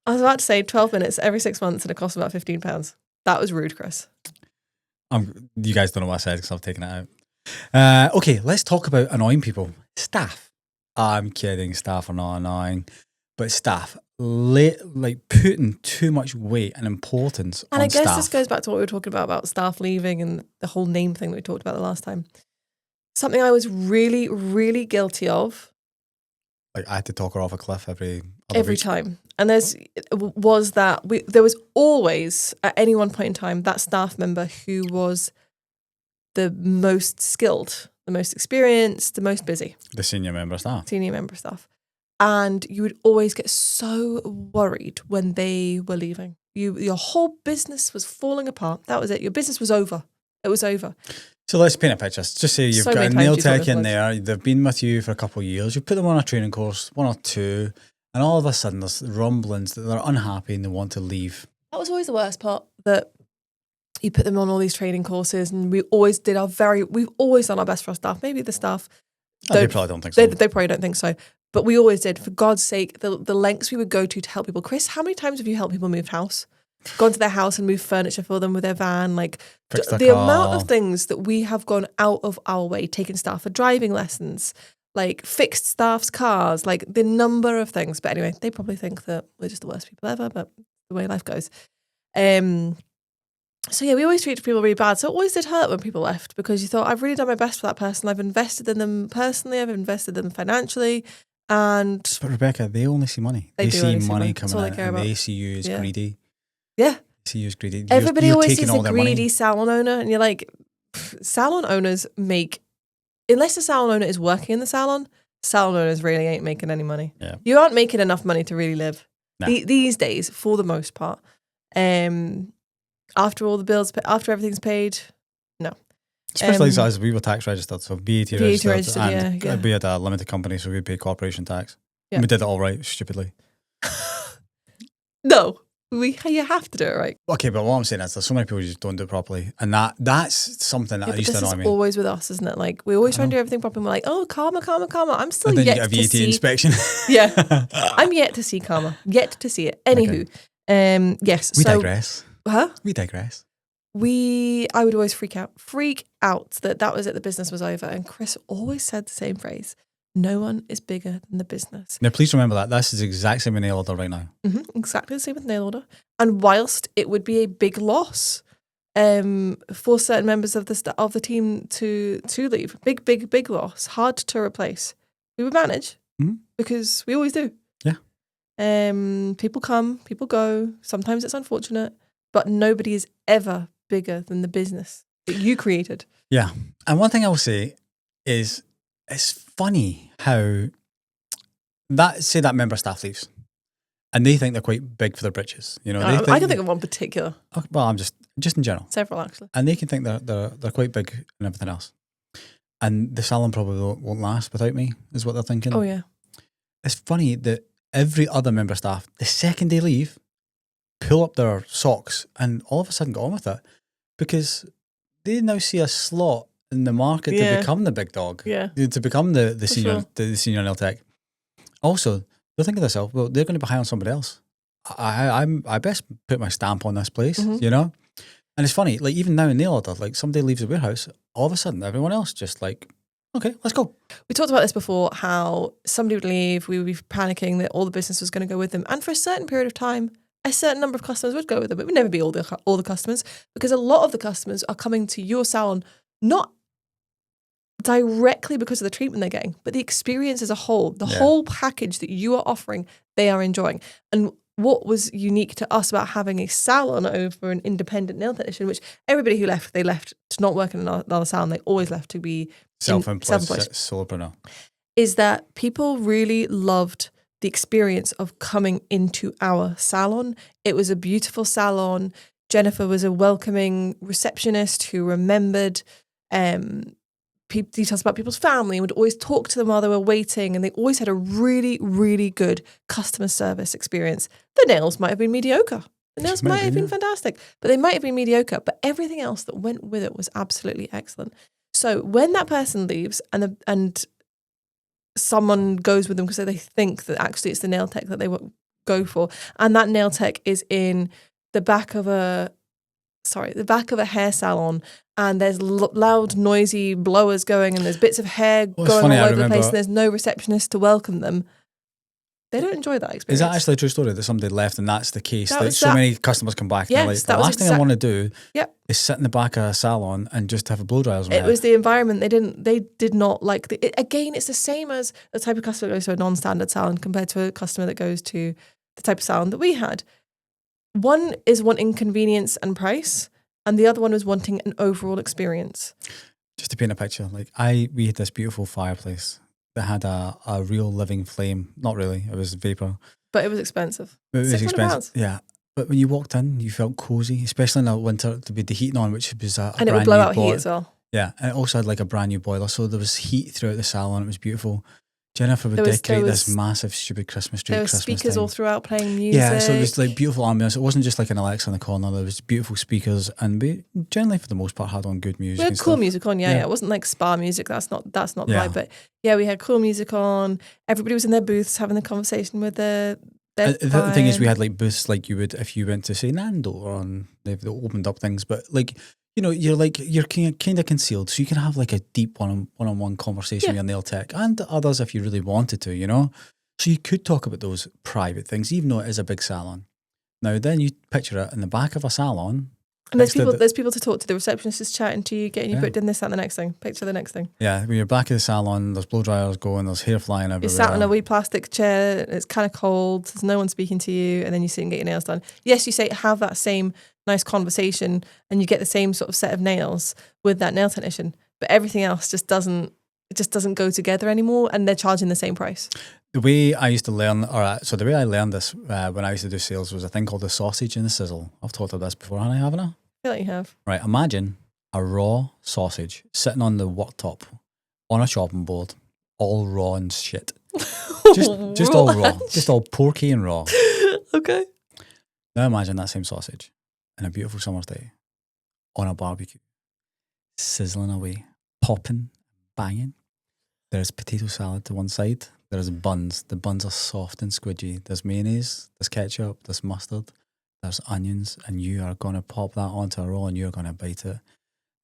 B: was about to say 12 minutes every 6 months and it costs about £15. That was rude, Chris.
A: You guys don't know what I said because I've taken it out. Okay, let's talk about annoying people. Staff. I'm kidding. Staff are not annoying. But staff, putting too much weight and importance on staff.
B: And I guess this goes back to what we were talking about staff leaving and the whole name thing that we talked about the last time. Something I was really, really guilty of
A: Like I had to talk her off a cliff every week.
B: time. And there was always at any one point in time that staff member who was the most skilled, the most experienced, the most busy.
A: The senior member staff.
B: And you would always get so worried when they were leaving. Your whole business was falling apart. That was it. Your business was over. It was over.
A: So let's paint a picture. Just say you've got a nail tech in there. They've been with you for a couple of years. You put them on a training course, 1 or 2, and all of a sudden there's rumblings that they're unhappy and they want to leave.
B: That was always the worst part, that you put them on all these training courses, and we've always done our best for our staff. Maybe the staff,
A: they probably don't think so.
B: They probably don't think so. But we always did. For God's sake, the lengths we would go to help people. Chris, how many times have you helped people move house? Gone to their house and moved furniture for them with their van? Like the amount of things that we have gone out of our way, taken staff for driving lessons, like fixed staff's cars, like the number of things. But anyway, they probably think that we're just the worst people ever, but the way life goes. So yeah, we always treated people really bad. So it always did hurt when people left, because you thought, I've really done my best for that person. I've invested in them personally. I've invested in them financially. But
A: Rebecca, they only see money. They see money coming in, and they see you as greedy.
B: Yeah.
A: They see you as greedy.
B: Everybody always sees a greedy salon owner, and you're like, salon owners make, unless the salon owner is working in the salon owners really ain't making any money.
A: Yeah.
B: You aren't making enough money to really live.
A: No.
B: These days, for the most part. After all the bills, after everything's paid, no.
A: Especially as we were tax registered, so VAT registered, and
B: yeah.
A: we had a limited company, so we paid corporation tax.
B: Yeah.
A: And we did it all right, stupidly.
B: No, you have to do it right.
A: Okay, but what I'm saying is there's so many people who just don't do it properly, and that's something that used to annoy me.
B: This is always with us, isn't it? Like, we always try and do everything properly, and we're like, oh, karma. I'm still yet to see.
A: You get a VAT inspection.
B: Yeah, I'm yet to see karma. Yet to see it. Anywho, yes.
A: We digress.
B: Huh?
A: We digress.
B: I would always freak out that was it, the business was over. And Chris always said the same phrase: no one is bigger than the business.
A: Now, please remember that. This is the exact same with nail order right now.
B: Mm-hmm, exactly the same with nail order. And whilst it would be a big loss for certain members of the team to leave, big loss, hard to replace, we would manage because we always do.
A: Yeah.
B: People come, people go. Sometimes it's unfortunate, but nobody is ever bigger than the business that you created.
A: Yeah. And one thing I will say is it's funny how that member staff leaves and they think they're quite big for their britches. You know,
B: I can think of one particular.
A: Well, I'm just in general.
B: Several, actually.
A: And they can think they're quite big and everything else. And the salon probably won't last without me, is what they're thinking.
B: Oh, yeah.
A: It's funny that every other member staff, the second they leave, pull up their socks and all of a sudden get on with it, because they now see a slot in the market to become the big dog, to become the senior nail tech. Also, they're thinking to themselves, well, they're going to be high on somebody else. I best put my stamp on this place, you know? And it's funny, like even now in nail order, like somebody leaves the warehouse, all of a sudden everyone else just like, okay, let's go. We
B: talked about this before, how somebody would leave, we would be panicking that all the business was going to go with them. And for a certain period of time, a certain number of customers would go with them. It would never be all the customers, because a lot of the customers are coming to your salon not directly because of the treatment they're getting, but the experience as a whole, the whole package that you are offering, they are enjoying. And what was unique to us about having a salon over an independent nail technician, which everybody who left, they left to not work in another salon. They always left to be
A: self-employed solopreneur,
B: is that people really loved the experience of coming into our salon. It was a beautiful salon. Jennifer was a welcoming receptionist who remembered details about people's family and would always talk to them while they were waiting, and they always had a really, really good customer service experience. The nails might have been mediocre. The nails might have been fantastic, but they might have been mediocre. But everything else that went with it was absolutely excellent. So when that person leaves and someone goes with them because they think that actually it's the nail tech that they go for, and that nail tech is in the back of a hair salon, and there's loud, noisy blowers going, and there's bits of hair going all over the place, and there's no receptionist to welcome them. They don't enjoy that experience.
A: Is that actually a true story that somebody left and that's the case?
B: That
A: That
B: was
A: so
B: that-
A: many customers come back and they're
B: Yes,
A: like, the last thing I want to do
B: Yep.
A: is sit in the back of a salon and just have a blow dryers on my
B: It
A: head.
B: was the environment. They did not like again, it's the same as the type of customer that goes to a non-standard salon compared to a customer that goes to the type of salon that we had. One is wanting convenience and price, and the other one was wanting an overall experience.
A: Just to paint a picture, like we had this beautiful fireplace that had a real living flame. Not really, it was vapor.
B: But it was expensive.
A: It was
B: £600.
A: expensive. Yeah. But when you walked in, you felt cozy, especially in the winter, to be the heating on, which was a
B: And it
A: brand
B: would blow
A: new
B: out heat as well.
A: Yeah, and it also had like a brand new boiler, so there was heat throughout the salon. It was beautiful. Jennifer would decorate this massive, stupid Christmas tree.
B: There were speakers all throughout playing music.
A: Yeah, so it was like beautiful ambience. It wasn't just like an Alexa in the corner. There was beautiful speakers, and we generally, for the most part, had on good music.
B: We had
A: and
B: cool
A: stuff.
B: music on, yeah. It wasn't like spa music. That's not the
A: Yeah.
B: vibe. But yeah, we had cool music on. Everybody was in their booths having the conversation with their
A: The thing is, we
B: client.
A: had like booths like you would if you went to say Nando or on they've opened up things, but like you're kind of concealed, so you can have like a deep one-on-one conversation with your nail tech and others if you really wanted to, So you could talk about those private things, even though it is a big salon. Now, then you picture it in the back of a salon.
B: And there's people to talk to. The receptionist is chatting to you, getting you booked in this, that, and the next thing. Picture the next thing.
A: Yeah, when you're back of the salon, there's blow dryers going, there's hair flying everywhere.
B: You're sat on a wee plastic chair, it's kind of cold, there's no one speaking to you, and then you sit and get your nails done. Yes, you say have that same nice conversation and you get the same sort of set of nails with that nail technician, but everything else just doesn't go together anymore, and they're charging the same price.
A: The way I used to learn, the way I learned this when I used to do sales was a thing called the sausage and the sizzle. I've talked about this before, haven't I?
B: I feel like you have.
A: Right, imagine a raw sausage sitting on the worktop on a chopping board, all raw and shit. Just all raw, just all porky and raw.
B: Okay.
A: Now imagine that same sausage in a beautiful summer's day on a barbecue, sizzling away, popping, banging. There's potato salad to one side. There's buns. The buns are soft and squidgy. There's mayonnaise, there's ketchup, there's mustard, there's onions, and you are going to pop that onto a roll and you're going to bite it.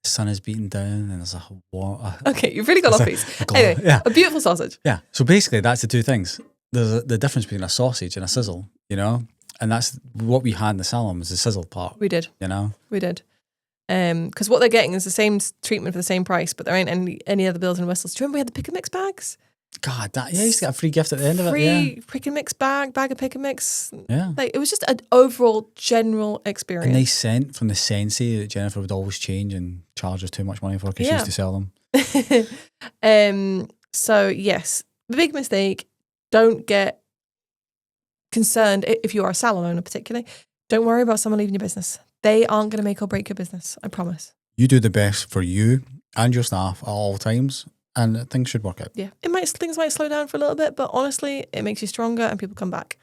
A: The sun is beating down and there's a warm...
B: Okay, you've really got off these. Anyway,
A: yeah.
B: a beautiful sausage.
A: Yeah. So basically, that's the two things. There's the difference between a sausage and a sizzle, And that's what we had in the salon was the sizzle part.
B: We did. We did. Because what they're getting is the same treatment for the same price, but there ain't any other bells and whistles. Do you remember we had the pick and mix bags?
A: God, you used to get a free gift at the end of it.
B: Free pick and mix bag of pick and mix.
A: Yeah.
B: Like it was just an overall general experience.
A: And they sent from the Sensei that Jennifer would always change and charge us too much money for because she used to sell them.
B: So yes, the big mistake. Don't get concerned if you are a salon owner, particularly. Don't worry about someone leaving your business. They aren't going to make or break your business. I promise.
A: You do the best for you and your staff at all times, and things should work out.
B: Yeah, things might slow down for a little bit, but honestly, it makes you stronger and people come back.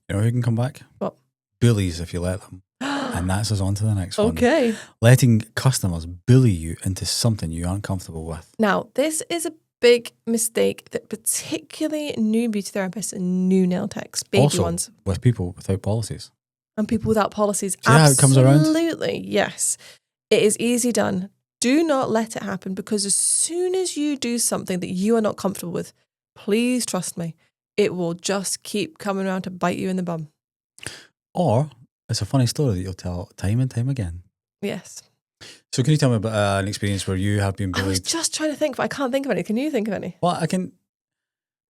A: You know who can come back?
B: What?
A: Bullies, if you let them. And that's us on to the next one.
B: Okay.
A: Letting customers bully you into something you aren't comfortable with.
B: Now, this is a big mistake that particularly new beauty therapists and new nail techs, baby
A: also,
B: ones.
A: with people without policies.
B: And people without policies.
A: See how it comes around?
B: Absolutely, yes. It is easy done. Do not let it happen, because as soon as you do something that you are not comfortable with, please trust me, it will just keep coming around to bite you in the bum.
A: Or it's a funny story that you'll tell time and time again.
B: Yes.
A: So can you tell me about an experience where you have been bullied?
B: I was just trying to think, but I can't think of any. Can you think of any?
A: Well,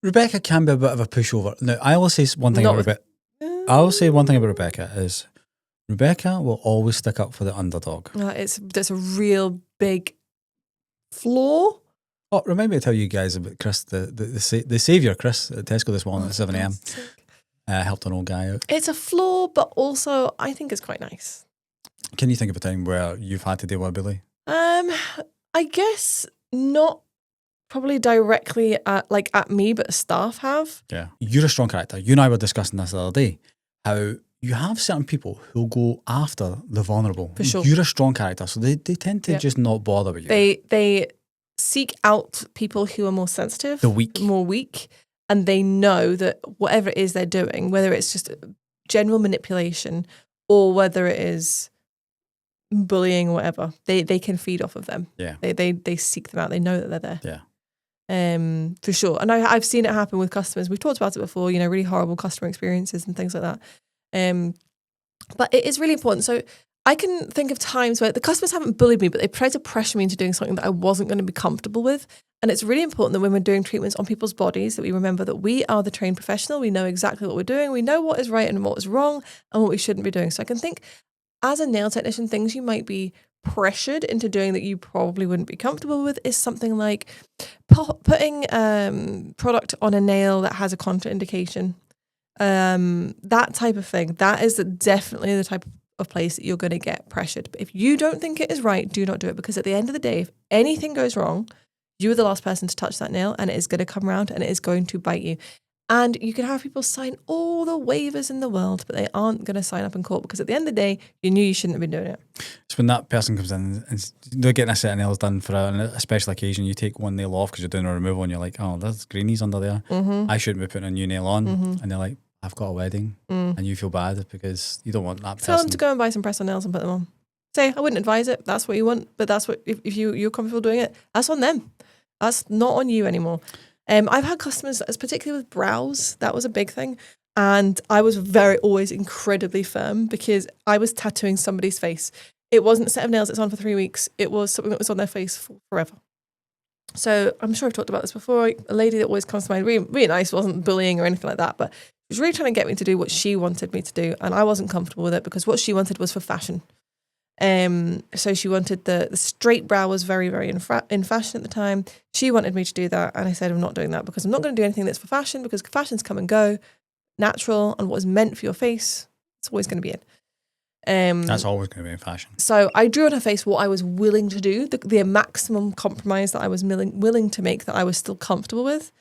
A: Rebecca can be a bit of a pushover. Now, I will say one thing about Rebecca. I will say one thing about Rebecca is Rebecca will always stick up for the underdog.
B: That's a real big flaw.
A: Oh, remind me to tell you guys about Chris, the saviour, Chris, at Tesco this morning at 7 a.m. Helped an old guy out.
B: It's a flaw, but also I think it's quite nice.
A: Can you think of a time where you've had to deal with a bully?
B: I guess not probably directly at me, but staff have.
A: Yeah. You're a strong character. You and I were discussing this the other day, how you have certain people who'll go after the vulnerable.
B: For sure.
A: You're a strong character, so they tend to just not bother with you.
B: They seek out people who are more sensitive, more weak, and they know that whatever it is they're doing, whether it's just general manipulation or whether it is bullying or whatever, they can feed off of them.
A: Yeah.
B: They seek them out. They know that they're there.
A: Yeah.
B: for sure. And I've seen it happen with customers. We've talked about it before, you know, really horrible customer experiences and things like that. But it is really important. So I can think of times where the customers haven't bullied me, but they tried to pressure me into doing something that I wasn't going to be comfortable with. And it's really important that when we're doing treatments on people's bodies, that we remember that we are the trained professional. We know exactly what we're doing. We know what is right and what is wrong and what we shouldn't be doing. So I can think as a nail technician, things you might be pressured into doing that you probably wouldn't be comfortable with is something like putting product on a nail that has a contraindication. That type of thing. That is definitely the type of place that you're going to get pressured. But if you don't think it is right, do not do it, because at the end of the day, if anything goes wrong, you are the last person to touch that nail and it is going to come around and it is going to bite you. And you can have people sign all the waivers in the world, but they aren't going to sign up in court because at the end of the day, you knew you shouldn't have been doing it.
A: So when that person comes in and they're getting a set of nails done for a special occasion, you take one nail off because you're doing a removal and you're like, oh, there's greenies under there. I shouldn't be putting a new nail on. And they're like, I've got a wedding, and you feel bad because you don't want that person.
B: Tell them to go and buy some press-on nails and put them on. Say, I wouldn't advise it. That's what you want, but that's what if you're comfortable doing it, that's on them. That's not on you anymore. I've had customers, particularly with brows, that was a big thing, and I was always incredibly firm because I was tattooing somebody's face. It wasn't a set of nails that's on for 3 weeks. It was something that was on their face for forever. So I'm sure I've talked about this before. A lady that always comes to mind, really, really nice, wasn't bullying or anything like that, but she was really trying to get me to do what she wanted me to do, and I wasn't comfortable with it because what she wanted was for fashion. So she wanted the straight brow was very, very in fashion at the time. She wanted me to do that, and I said I'm not doing that because I'm not going to do anything that's for fashion because fashions come and go. Natural and what is meant for your face, it's always going to be in.
A: That's always going to be in fashion.
B: So I drew on her face what I was willing to do, the maximum compromise that I was willing to make that I was still comfortable with.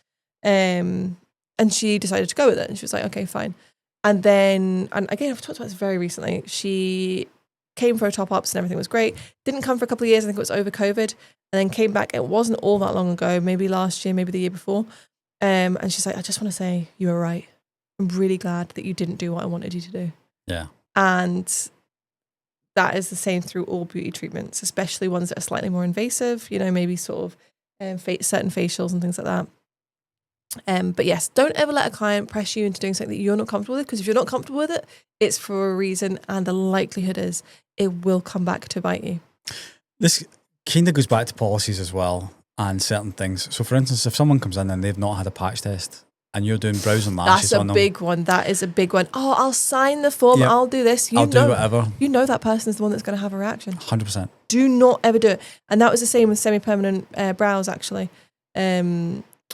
B: And she decided to go with it. And she was like, okay, fine. And then, and again, I've talked about this very recently. She came for her top-ups and everything was great. Didn't come for a couple of years. I think it was over COVID. And then came back. It wasn't all that long ago, maybe last year, maybe the year before. And she's like, I just want to say you were right. I'm really glad that you didn't do what I wanted you to do.
A: Yeah.
B: And that is the same through all beauty treatments, especially ones that are slightly more invasive, you know, maybe sort of certain facials and things like that. But yes, don't ever let a client press you into doing something that you're not comfortable with, because if you're not comfortable with it, it's for a reason, and the likelihood is it will come back to bite you.
A: This kind of goes back to policies as well and certain things. So for instance, if someone comes in and they've not had a patch test and you're doing brows and lashes on them.
B: That's a big one. That is a big one. Oh, I'll sign the form.
A: Yep.
B: I'll do this.
A: I'll do whatever.
B: You know that person is the one that's going to have a reaction.
A: 100%.
B: Do not ever do it. And that was the same with semi-permanent brows, actually.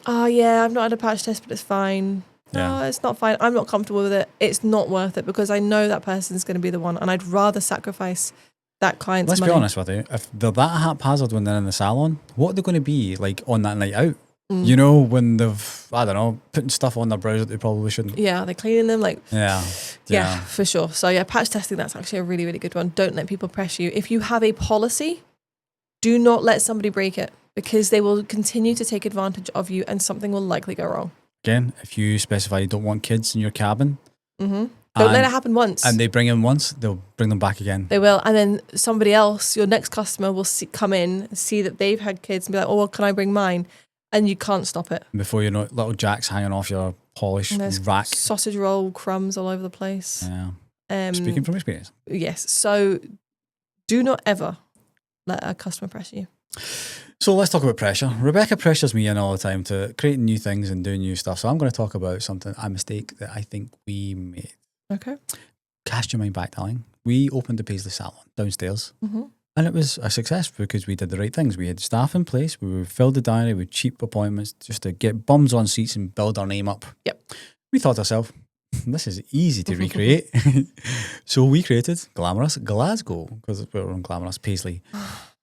B: Oh, yeah, I've not had a patch test, but it's fine. No, it's not fine. I'm not comfortable with it. It's not worth it because I know that person's going to be the one, and I'd rather sacrifice that client's money.
A: Let's be honest with you. If they're that haphazard when they're in the salon, what are they going to be like on that night out? You know, when they've, I don't know, putting stuff on their brows that they probably shouldn't.
B: Yeah, they're cleaning them like...
A: Yeah,
B: for sure. So yeah, patch testing, that's actually a really, really good one. Don't let people pressure you. If you have a policy, do not let somebody break it, because they will continue to take advantage of you and something will likely go wrong.
A: Again, if you specify you don't want kids in your cabin...
B: Don't let it happen once.
A: And they bring in once, they'll bring them back again.
B: They will. And then somebody else, your next customer, will come in, see that they've had kids and be like, oh, well, can I bring mine? And you can't stop it.
A: Before you know it, little jacks hanging off your polish rack.
B: Sausage roll crumbs all over the place.
A: Yeah. Speaking from experience.
B: Yes. So do not ever let a customer pressure you.
A: So let's talk about pressure. Rebecca pressures me in all the time to create new things and do new stuff. So I'm going to talk about a mistake that I think we made.
B: Okay.
A: Cast your mind back, darling. We opened the Paisley Salon downstairs. And it was a success because we did the right things. We had staff in place. We filled the diary with cheap appointments just to get bums on seats and build our name up.
B: Yep.
A: We thought to ourselves, this is easy to recreate. So we created Glamorous Glasgow, because we were on Glamorous Paisley.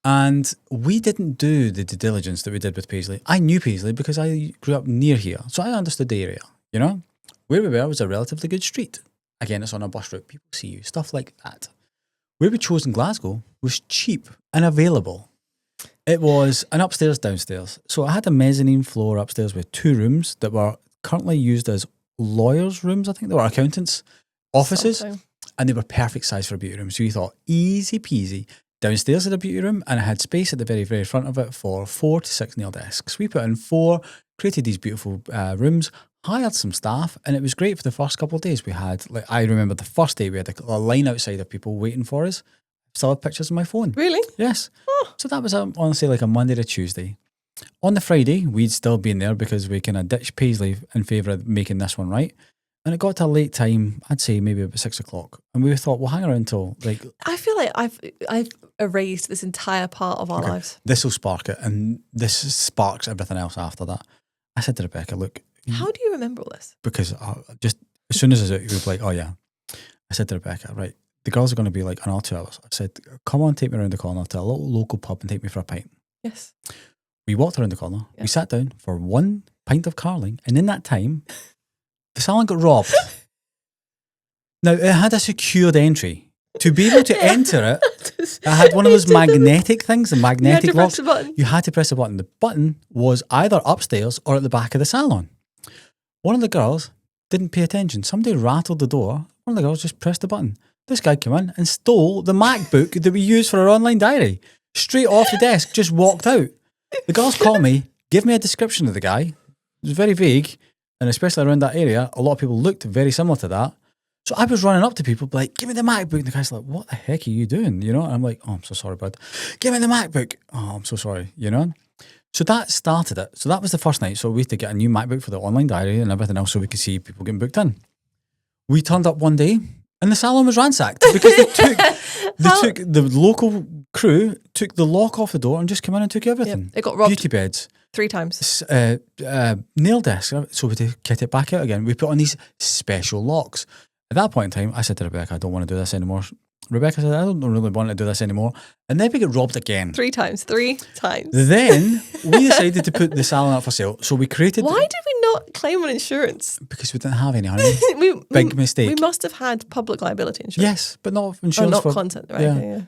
A: And we didn't do the due diligence that we did with Paisley. I knew Paisley because I grew up near here. So I understood the area, you know. Where we were was a relatively good street. Again, it's on a bus route. People see you, stuff like that. Where we chose in Glasgow was cheap and available. It was an upstairs, downstairs. So I had a mezzanine floor upstairs with 2 rooms that were currently used as lawyers' rooms, I think. They were accountants' offices. And they were perfect size for a beauty room. So we thought, easy peasy. downstairs in the beauty room, and it had space at the very, very front of it for 4 to 6 nail desks. We put in 4, created these beautiful rooms, hired some staff, and it was great for the first couple of days. We had, like, I remember the first day we had a line outside of people waiting for us. Still have pictures on my phone.
B: Really?
A: Yes.
B: Oh.
A: So that was, honestly, like a Monday to Tuesday. On the Friday, we'd still been there because we kind of ditched Paisley in favour of making this one right. And it got to a late time, I'd say maybe about 6 o'clock. And we thought, we'll hang around until like...
B: I feel like I've erased this entire part of our lives.
A: This will spark it, and this sparks everything else after that. I said to Rebecca, look...
B: How do you remember all this?
A: Because just as soon as it was like, oh yeah. I said to Rebecca, right, the girls are going to be like another 2 hours. I said, come on, take me around the corner to a little local pub and take me for a pint.
B: Yes.
A: We walked around the corner. Yeah. We sat down for 1 pint of carling, and in that time, the salon got robbed. Now, it had a secured entry. To be able to enter it, it had one of those magnetic things, the magnetic lock. You had to press the button. The button was either upstairs or at the back of the salon. One of the girls didn't pay attention. Somebody rattled the door. One of the girls just pressed the button. This guy came in and stole the MacBook that we use for our online diary. Straight off the desk, just walked out. The girls call me, give me a description of the guy. It was very vague, and especially around that area, a lot of people looked very similar to that. So I was running up to people, like, give me the MacBook. And the guy's like, what the heck are you doing? You know, and I'm like, oh, I'm so sorry, bud. Give me the MacBook. Oh, I'm so sorry, you know. So that started it. So that was the first night. So we had to get a new MacBook for the online diary and everything else so we could see people getting booked in. We turned up one day and the salon was ransacked because they took the local crew, took the lock off the door and just came in and took everything.
B: Yep. It got robbed.
A: Beauty beds.
B: 3 times.
A: Nail desks. So we had to kit it back out again. We put on these special locks. At that point in time, I said to Rebecca, I don't want to do this anymore. Rebecca said, I don't really want to do this anymore. And then we get robbed again.
B: 3 times. 3 times.
A: Then we decided to put the salon up for sale. So we created...
B: Why did we not claim on insurance?
A: Because we didn't have any, honey. Big mistake.
B: We must have had public liability insurance.
A: Yes, but not insurance
B: not
A: for...
B: content, right?
A: Yeah.
B: Okay, yeah.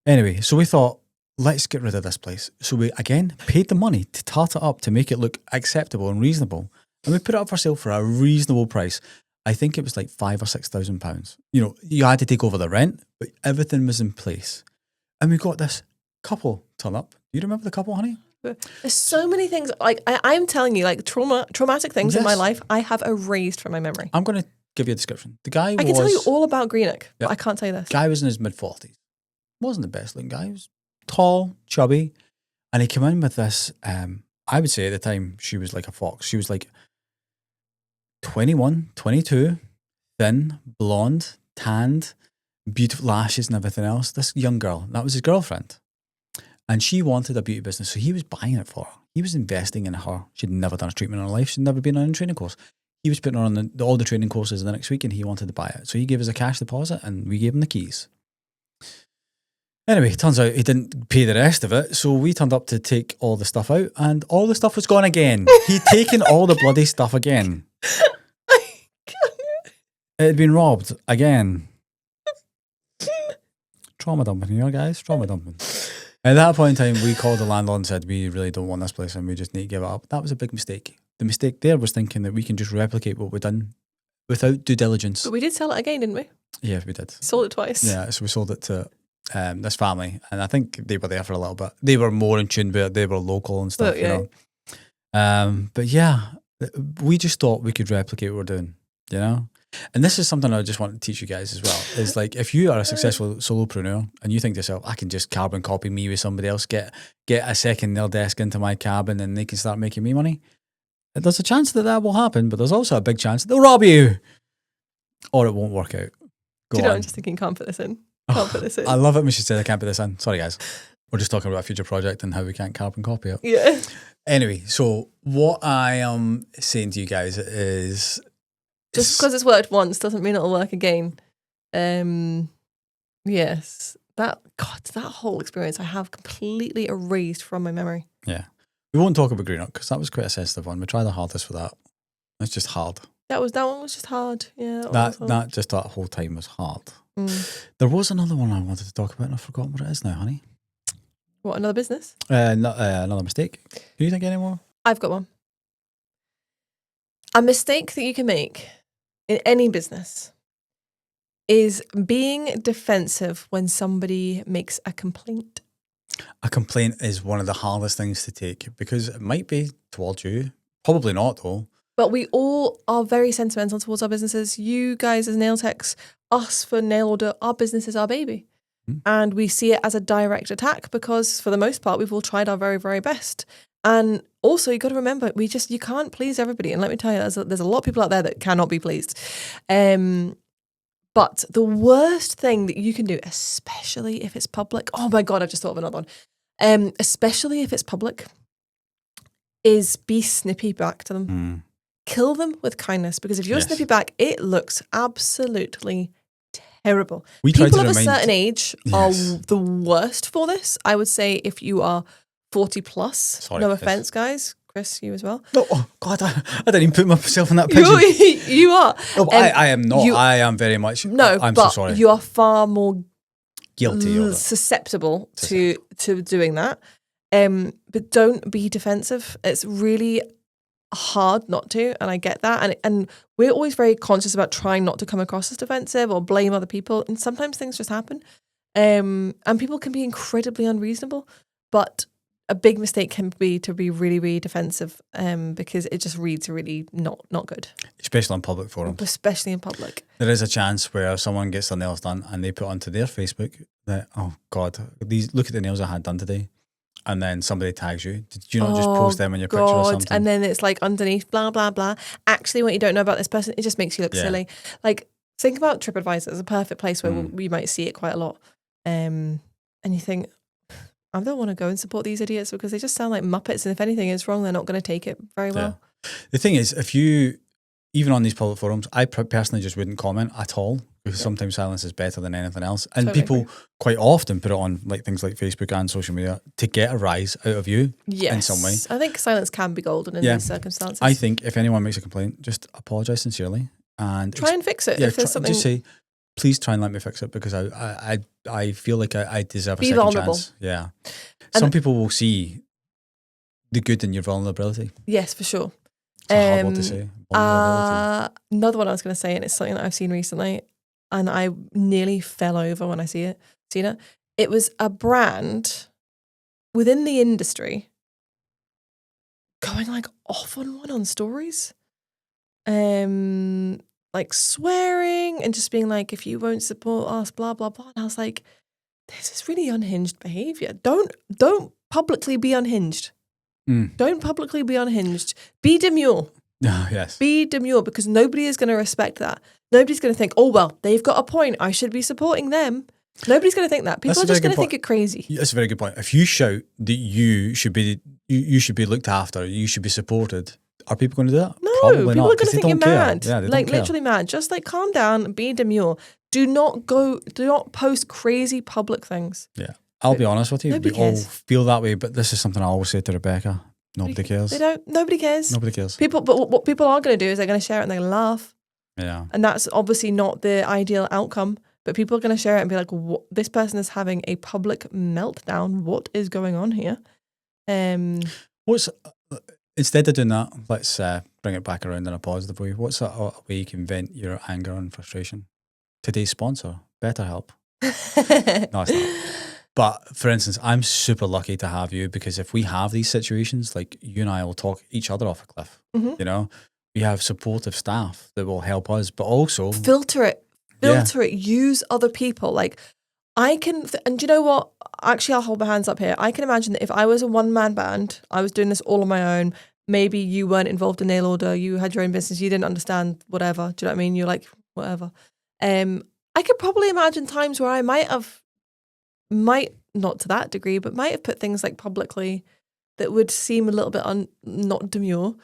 A: Anyway, so we thought, let's get rid of this place. So we, again, paid the money to tart it up to make it look acceptable and reasonable. And we put it up for sale for a reasonable price. I think it was like £5,000 or £6,000. You know, you had to take over the rent, but everything was in place. And we got this couple turn up. Do you remember the couple, honey?
B: There's so many things. Like I'm telling you, like traumatic things in my life, I have erased from my memory.
A: I'm going to give you a description. The guy
B: I can tell you all about Greenock, but I can't say this.
A: Guy was in his mid-40s. Wasn't the best looking guy. He was tall, chubby. And he came in with this, I would say at the time, she was like a fox. She was like 21, 22, thin, blonde, tanned, beautiful lashes and everything else. This young girl, that was his girlfriend. And she wanted a beauty business, so he was buying it for her. He was investing in her. She'd never done a treatment in her life. She'd never been on a training course. He was putting her on all the training courses the next week and he wanted to buy it. So he gave us a cash deposit and we gave him the keys. Anyway, it turns out he didn't pay the rest of it, so we turned up to take all the stuff out and all the stuff was gone again. He'd taken all the bloody stuff again. It had been robbed again. Trauma dumping here, guys. Trauma dumping. At that point in time, we called the landlord and said, we really don't want this place and we just need to give it up. That was a big mistake. The mistake there was thinking that we can just replicate what we've done without due diligence.
B: But we did sell it again, didn't we?
A: Yeah, we did.
B: Sold it twice.
A: Yeah, so we sold it to this family and I think they were there for a little bit. They were more in tune, but they were local and stuff, you know. But yeah, we just thought we could replicate what we're doing, you know. And this is something I just want to teach you guys as well. Is like if you are a successful solopreneur and you think to yourself, I can just carbon copy me with somebody else, get a second nail desk into my cabin and they can start making me money. There's a chance that will happen, but there's also a big chance they'll rob you. Or it won't work out.
B: Do you know, I'm just thinking, can't put this in. Can't put this in.
A: I love it when she said I can't put this in. Sorry guys. We're just talking about a future project and how we can't carbon copy it.
B: Yeah.
A: Anyway, so what I am saying to you guys is...
B: Just because it's worked once doesn't mean it'll work again. Yes. That whole experience I have completely erased from my memory.
A: Yeah. We won't talk about Greenock because that was quite a sensitive one. We tried the hardest for that. It's just hard.
B: That one was just hard. Yeah.
A: That whole time was hard. There was another one I wanted to talk about and I've forgotten what it is now, honey.
B: What, another business?
A: Another mistake. Do you think any more?
B: I've got one. A mistake that you can make in any business is being defensive when somebody makes a complaint.
A: A complaint is one of the hardest things to take because it might be towards you. Probably not, though.
B: But we all are very sentimental towards our businesses. You guys as nail techs, us for nail order, our business is our baby. And we see it as a direct attack because for the most part, we've all tried our very, very best. And also you got to remember, you can't please everybody. And let me tell you, there's a lot of people out there that cannot be pleased. But the worst thing that you can do, especially if it's public, oh my God, I've just thought of another one. Especially if it's public, is be snippy back to them. Kill them with kindness, because if you're snippy back, it looks absolutely terrible. People of a certain age are the worst for this. I would say if you are 40 plus,
A: Sorry,
B: no offense, guys. Chris, you as well.
A: No, oh God, I didn't even put myself in that picture.
B: You are.
A: No, I am not. I am very much.
B: No,
A: I'm
B: but
A: so sorry.
B: You are far more
A: Guilty of it.
B: susceptible to doing that. But don't be defensive. It's really hard not to, and I get that. And we're always very conscious about trying not to come across as defensive or blame other people. And sometimes things just happen. And people can be incredibly unreasonable. But a big mistake can be to be really, really defensive because it just reads really not good. Especially
A: in public forums.
B: Especially in public.
A: There is a chance where someone gets their nails done and they put onto their Facebook that, oh God, look at the nails I had done today. And then somebody tags you. Did you not just post them in your picture or something?
B: And then it's like underneath, blah, blah, blah. Actually, what you don't know about this person, it just makes you look silly. Like, think about TripAdvisor as a perfect place where we might see it quite a lot. And you think, I don't want to go and support these idiots because they just sound like Muppets. And if anything is wrong, they're not going to take it very well.
A: The thing is, even on these public forums, I personally just wouldn't comment at all because sometimes silence is better than anything else. And people quite often put it on like things like Facebook and social media to get a rise out of you in some way.
B: I think silence can be golden in these circumstances.
A: I think if anyone makes a complaint, just apologise sincerely and
B: try and fix it. If there's something,
A: just say, please try and let me fix it because I feel like I deserve a second
B: vulnerable.
A: chance. Yeah. Some people will see the good in your vulnerability.
B: Yes, for sure.
A: It's a hard word to say.
B: Another one I was going to say, and it's something that I've seen recently, and I nearly fell over when I seen it. It was a brand within the industry going like off on one on stories, like swearing and just being like, if you won't support us, blah blah blah. And I was like, this is really unhinged behavior. Don't publicly be unhinged. Don't publicly be unhinged. Be demure.
A: Yes.
B: Be demure because nobody is going to respect that. Nobody's going to think, oh, well, they've got a point. I should be supporting them. Nobody's going to think that. People are just going to think it crazy.
A: That's a very good point. If you shout that you should be looked after, you should be supported, are people going to do that?
B: No,
A: Probably
B: people
A: not,
B: are going to think you're mad.
A: Yeah,
B: like literally mad. Just like calm down, be demure. Do not post crazy public things.
A: Yeah. I'll be honest with you.
B: Nobody
A: we all
B: cares.
A: feel that way, but this is something I always say to Rebecca. Nobody cares.
B: They don't. Nobody cares.
A: Nobody cares.
B: But what people are going to do is they're going to share it and they're going to laugh.
A: Yeah.
B: And that's obviously not the ideal outcome. But people are going to share it and be like, what? This person is having a public meltdown. What is going on here?
A: Instead of doing that, let's bring it back around in a positive way. What's a way you can vent your anger and frustration? Today's sponsor, BetterHelp. No, it's not. But for instance, I'm super lucky to have you because if we have these situations, like you and I will talk each other off a cliff.
B: Mm-hmm.
A: You know, we have supportive staff that will help us, but also
B: filter it. Use other people. Like I can, and do you know what? Actually, I'll hold my hands up here. I can imagine that if I was a one-man band, I was doing this all on my own. Maybe you weren't involved in nail order. You had your own business. You didn't understand whatever. Do you know what I mean? You're like whatever. I could probably imagine times where I might not to that degree, but might have put things like publicly that would seem a little bit not demure.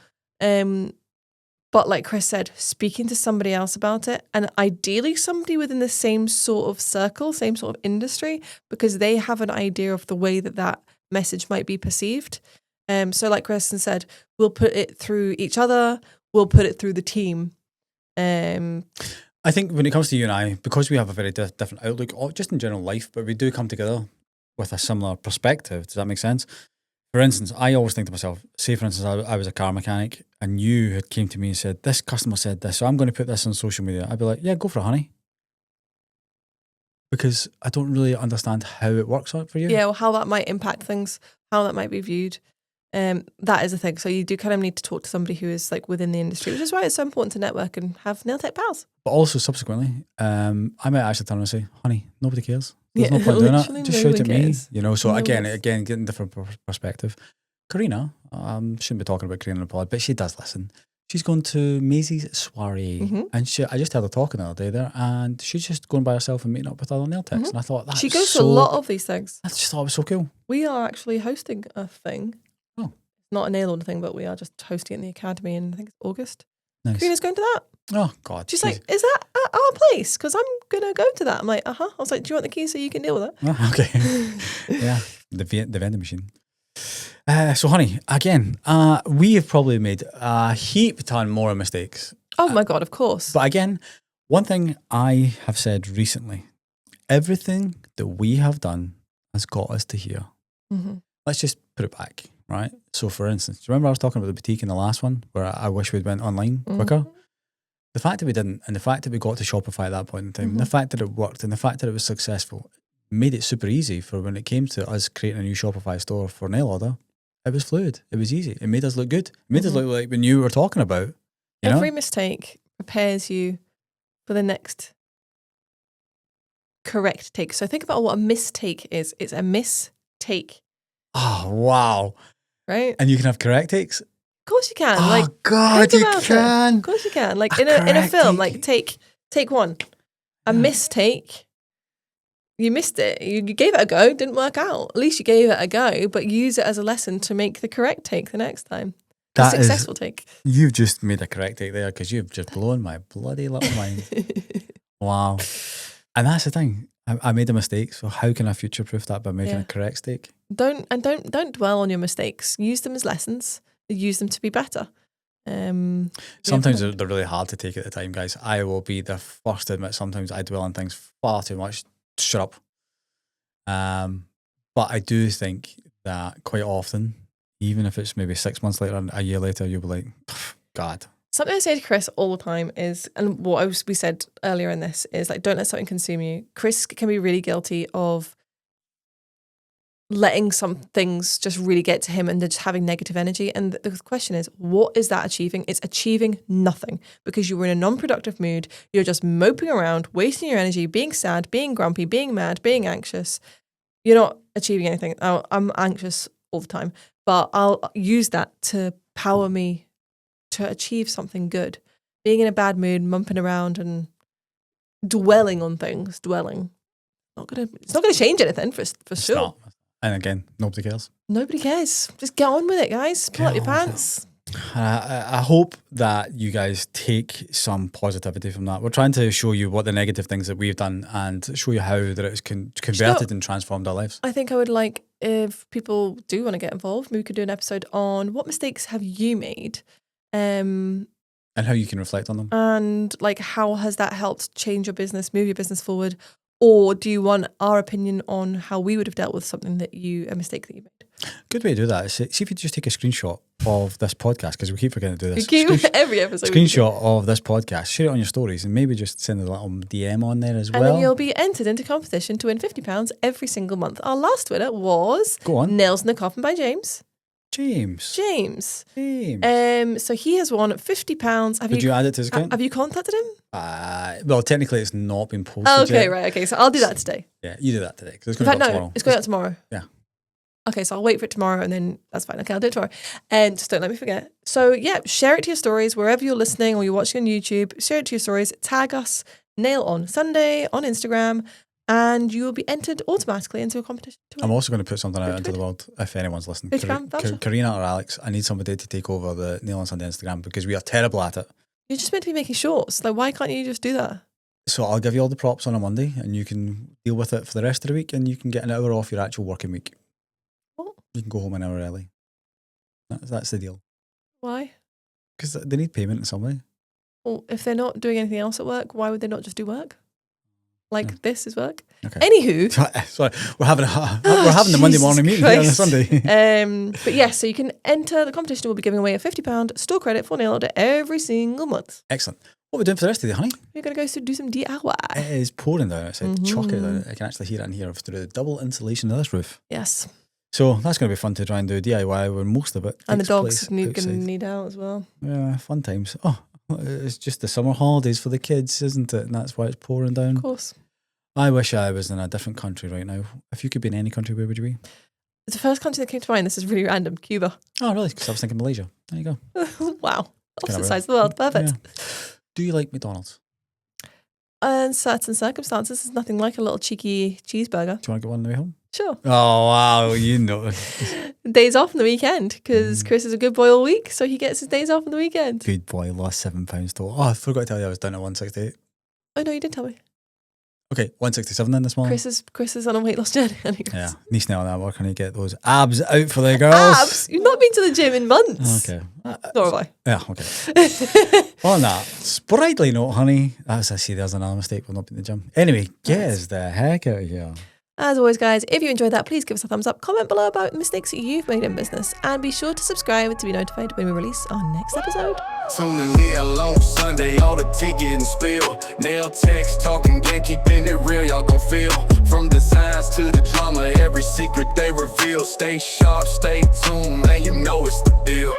B: But like Chris said, speaking to somebody else about it, and ideally somebody within the same sort of circle, same sort of industry, because they have an idea of the way that message might be perceived. So like Kristen said, we'll put it through each other, we'll put it through the team.
A: I think when it comes to you and I, because we have a very different outlook, just in general life, but we do come together with a similar perspective. Does that make sense? For instance, I always think to myself, say for instance, I was a car mechanic and you had came to me and said, this customer said this, so I'm going to put this on social media. I'd be like, yeah, go for it, honey. because I don't really understand how it works out for you.
B: Yeah, or how that might impact things, how that might be viewed. That is a thing. So you do kind of need to talk to somebody who is like within the industry, which is why it's so important to network and have nail tech pals.
A: But also subsequently, I might actually turn and say, honey, nobody cares. There's
B: Yeah,
A: no point doing
B: literally
A: it. Just
B: no
A: shout
B: one
A: at me.
B: cares.
A: You know, so
B: No one
A: again,
B: cares.
A: getting different perspective. Karina, shouldn't be talking about Karina in the pod, but she does listen. She's going to Maisie's soiree, and I just heard her talking the other day there, and she's just going by herself and meeting up with other nail techs. And I thought
B: She goes to a lot of these things.
A: I just thought it was so cool.
B: We are actually hosting a thing.
A: Oh,
B: not a nail on thing, but we are just hosting it in the academy in I think it's August.
A: nice.
B: Karina's going to that.
A: Oh God,
B: She's like, is that at our place? Because I'm gonna go to that. I'm like, I was like, do you want the keys so you can deal with it?
A: oh, okay, yeah, the vending machine. So, honey, again, we have probably made a heap ton more mistakes.
B: Oh my God, of course.
A: But again, one thing I have said recently, everything that we have done has got us to here. Let's just put it back, right? So for instance, do you remember I was talking about the boutique in the last one where I wish we'd went online quicker? The fact that we didn't, and the fact that we got to Shopify at that point in time, and the fact that it worked, and the fact that it was successful, made it super easy for when it came to us creating a new Shopify store for nail order. It was fluid. It was easy. It made us look good. It made us look like we knew we were talking about.
B: Every mistake prepares you for the next correct take. So think about what a mistake is. It's a mistake.
A: Oh, wow.
B: Right?
A: And you can have correct takes?
B: Of course you can.
A: Oh, God, you can.
B: Of course you can. Like in a film, like take one. A mistake. You missed it. You gave it a go. Didn't work out. At least you gave it a go, but use it as a lesson to make the correct take the next time. A successful take.
A: You've just made a correct take there because you've just blown my bloody little mind. Wow. And that's the thing. I made a mistake, so how can I future-proof that by making a correct take?
B: Don't dwell on your mistakes. Use them as lessons. Use them to be better.
A: Sometimes they're really hard to take at the time, guys. I will be the first to admit sometimes I dwell on things far too much. Shut up. But I do think that quite often, even if it's maybe 6 months later, a year later, you'll be like, God.
B: Something I say to Chris all the time is, and what we said earlier in this is like, don't let something consume you. Chris can be really guilty of letting some things just really get to him and just having negative energy. And the question is, what is that achieving? It's achieving nothing because you were in a non-productive mood. You're just moping around, wasting your energy, being sad, being grumpy, being mad, being anxious. You're not achieving anything. I'm anxious all the time, but I'll use that to power me to achieve something good. Being in a bad mood, mumping around and dwelling on things, it's not gonna change anything for sure.
A: Not. And again, nobody cares.
B: Nobody cares. Just get on with it, guys. Pull up your pants.
A: I hope that you guys take some positivity from that. We're trying to show you what the negative things that we've done and show you how that it's converted and transformed our lives.
B: I think I would like, if people do want to get involved, maybe we could do an episode on what mistakes have you made,
A: and how you can reflect on them.
B: And like, how has that helped change your business, move your business forward? Or do you want our opinion on how we would have dealt with a mistake that you made? Good
A: way to do that is see if you just take a screenshot of this podcast, because we keep forgetting to do this.
B: Every episode.
A: Screenshot of this podcast, share it on your stories, and maybe just send a little DM on there as well.
B: And then you'll be entered into competition to win £50 every single month. Our last winner was Nails in the Coffin by James. James. So he has won £50.
A: Did you add it to his account?
B: Have you contacted him?
A: Well, technically it's not been posted
B: okay,
A: yet.
B: right. Okay, so I'll do that today.
A: Yeah, you do that today. It's going to go tomorrow.
B: It's going out tomorrow.
A: Yeah.
B: Okay, so I'll wait for it tomorrow and then that's fine. Okay, I'll do it tomorrow. And just don't let me forget. So yeah, share it to your stories wherever you're listening or you're watching on YouTube. Share it to your stories. Tag us, Nail on Sunday on Instagram. And you will be entered automatically into a competition.
A: I'm also going to put something out into the world if anyone's listening. Karina or Alex, I need somebody to take over the Nail on Sunday Instagram because we are terrible at it.
B: You're just meant to be making shorts. Like, why can't you just do that?
A: So I'll give you all the props on a Monday and you can deal with it for the rest of the week and you can get an hour off your actual working week.
B: What?
A: You can go home an hour early. That's the deal.
B: Why?
A: Because they need payment in some way.
B: Well, if they're not doing anything else at work, why would they not just do work? Like this is work.
A: Okay.
B: Anywho,
A: Sorry, we're having the Monday morning meeting here on a Sunday.
B: But yeah, so you can enter the competition. We'll be giving away a £50 store credit for nail order every single month.
A: Excellent. What are we doing for the rest of the day, honey?
B: We're going to go do some DIY.
A: It is pouring down outside, chocolate down. I can actually hear it in here through the double insulation of this roof.
B: Yes.
A: So that's going to be fun to try and do DIY where most of it
B: And the
A: takes
B: dogs
A: place
B: going to
A: outside.
B: need out as well.
A: Yeah, fun times. Oh, it's just the summer holidays for the kids, isn't it? And that's why it's pouring down.
B: Of course.
A: I wish I was in a different country right now. If you could be in any country, where would you be?
B: It's the first country that came to mind. This is really random. Cuba.
A: Oh, really? Because I was thinking Malaysia. There you go.
B: Wow. Opposite
A: Kinda
B: sides of the world. Perfect.
A: Yeah. Do you like McDonald's?
B: In certain circumstances, there's nothing like a little cheeky cheeseburger.
A: Do you want to get one on the way home?
B: Sure.
A: Oh, wow. You know.
B: Days off on the weekend because Chris is a good boy all week, so he gets his days off on the weekend.
A: Good boy. Lost 7 pounds total. Oh, I forgot to tell you I was down at 168.
B: Oh, no, you didn't tell me.
A: Okay, 167 then this morning.
B: Chris is on a weight loss journey. Anyways.
A: Yeah, niece now on that. Where can you get those abs out for the girls?
B: Abs? You've not been to the gym in months.
A: Okay.
B: Nor have I.
A: Yeah, okay. On that sprightly note, honey, as I see, there's another mistake. We'll not be in the gym. Anyway, get us the heck out of here.
B: As always, guys, if you enjoyed that, please give us a thumbs up, comment below about mistakes you've made in business, and be sure to subscribe to be notified when we release our next episode.
C: Tuning in alone Sunday, all the tea getting spilled. Nail text, talking game, keeping it real, y'all gon' feel. From designs to the drama, every secret they reveal. Stay sharp, stay tuned, man, you know it's the deal.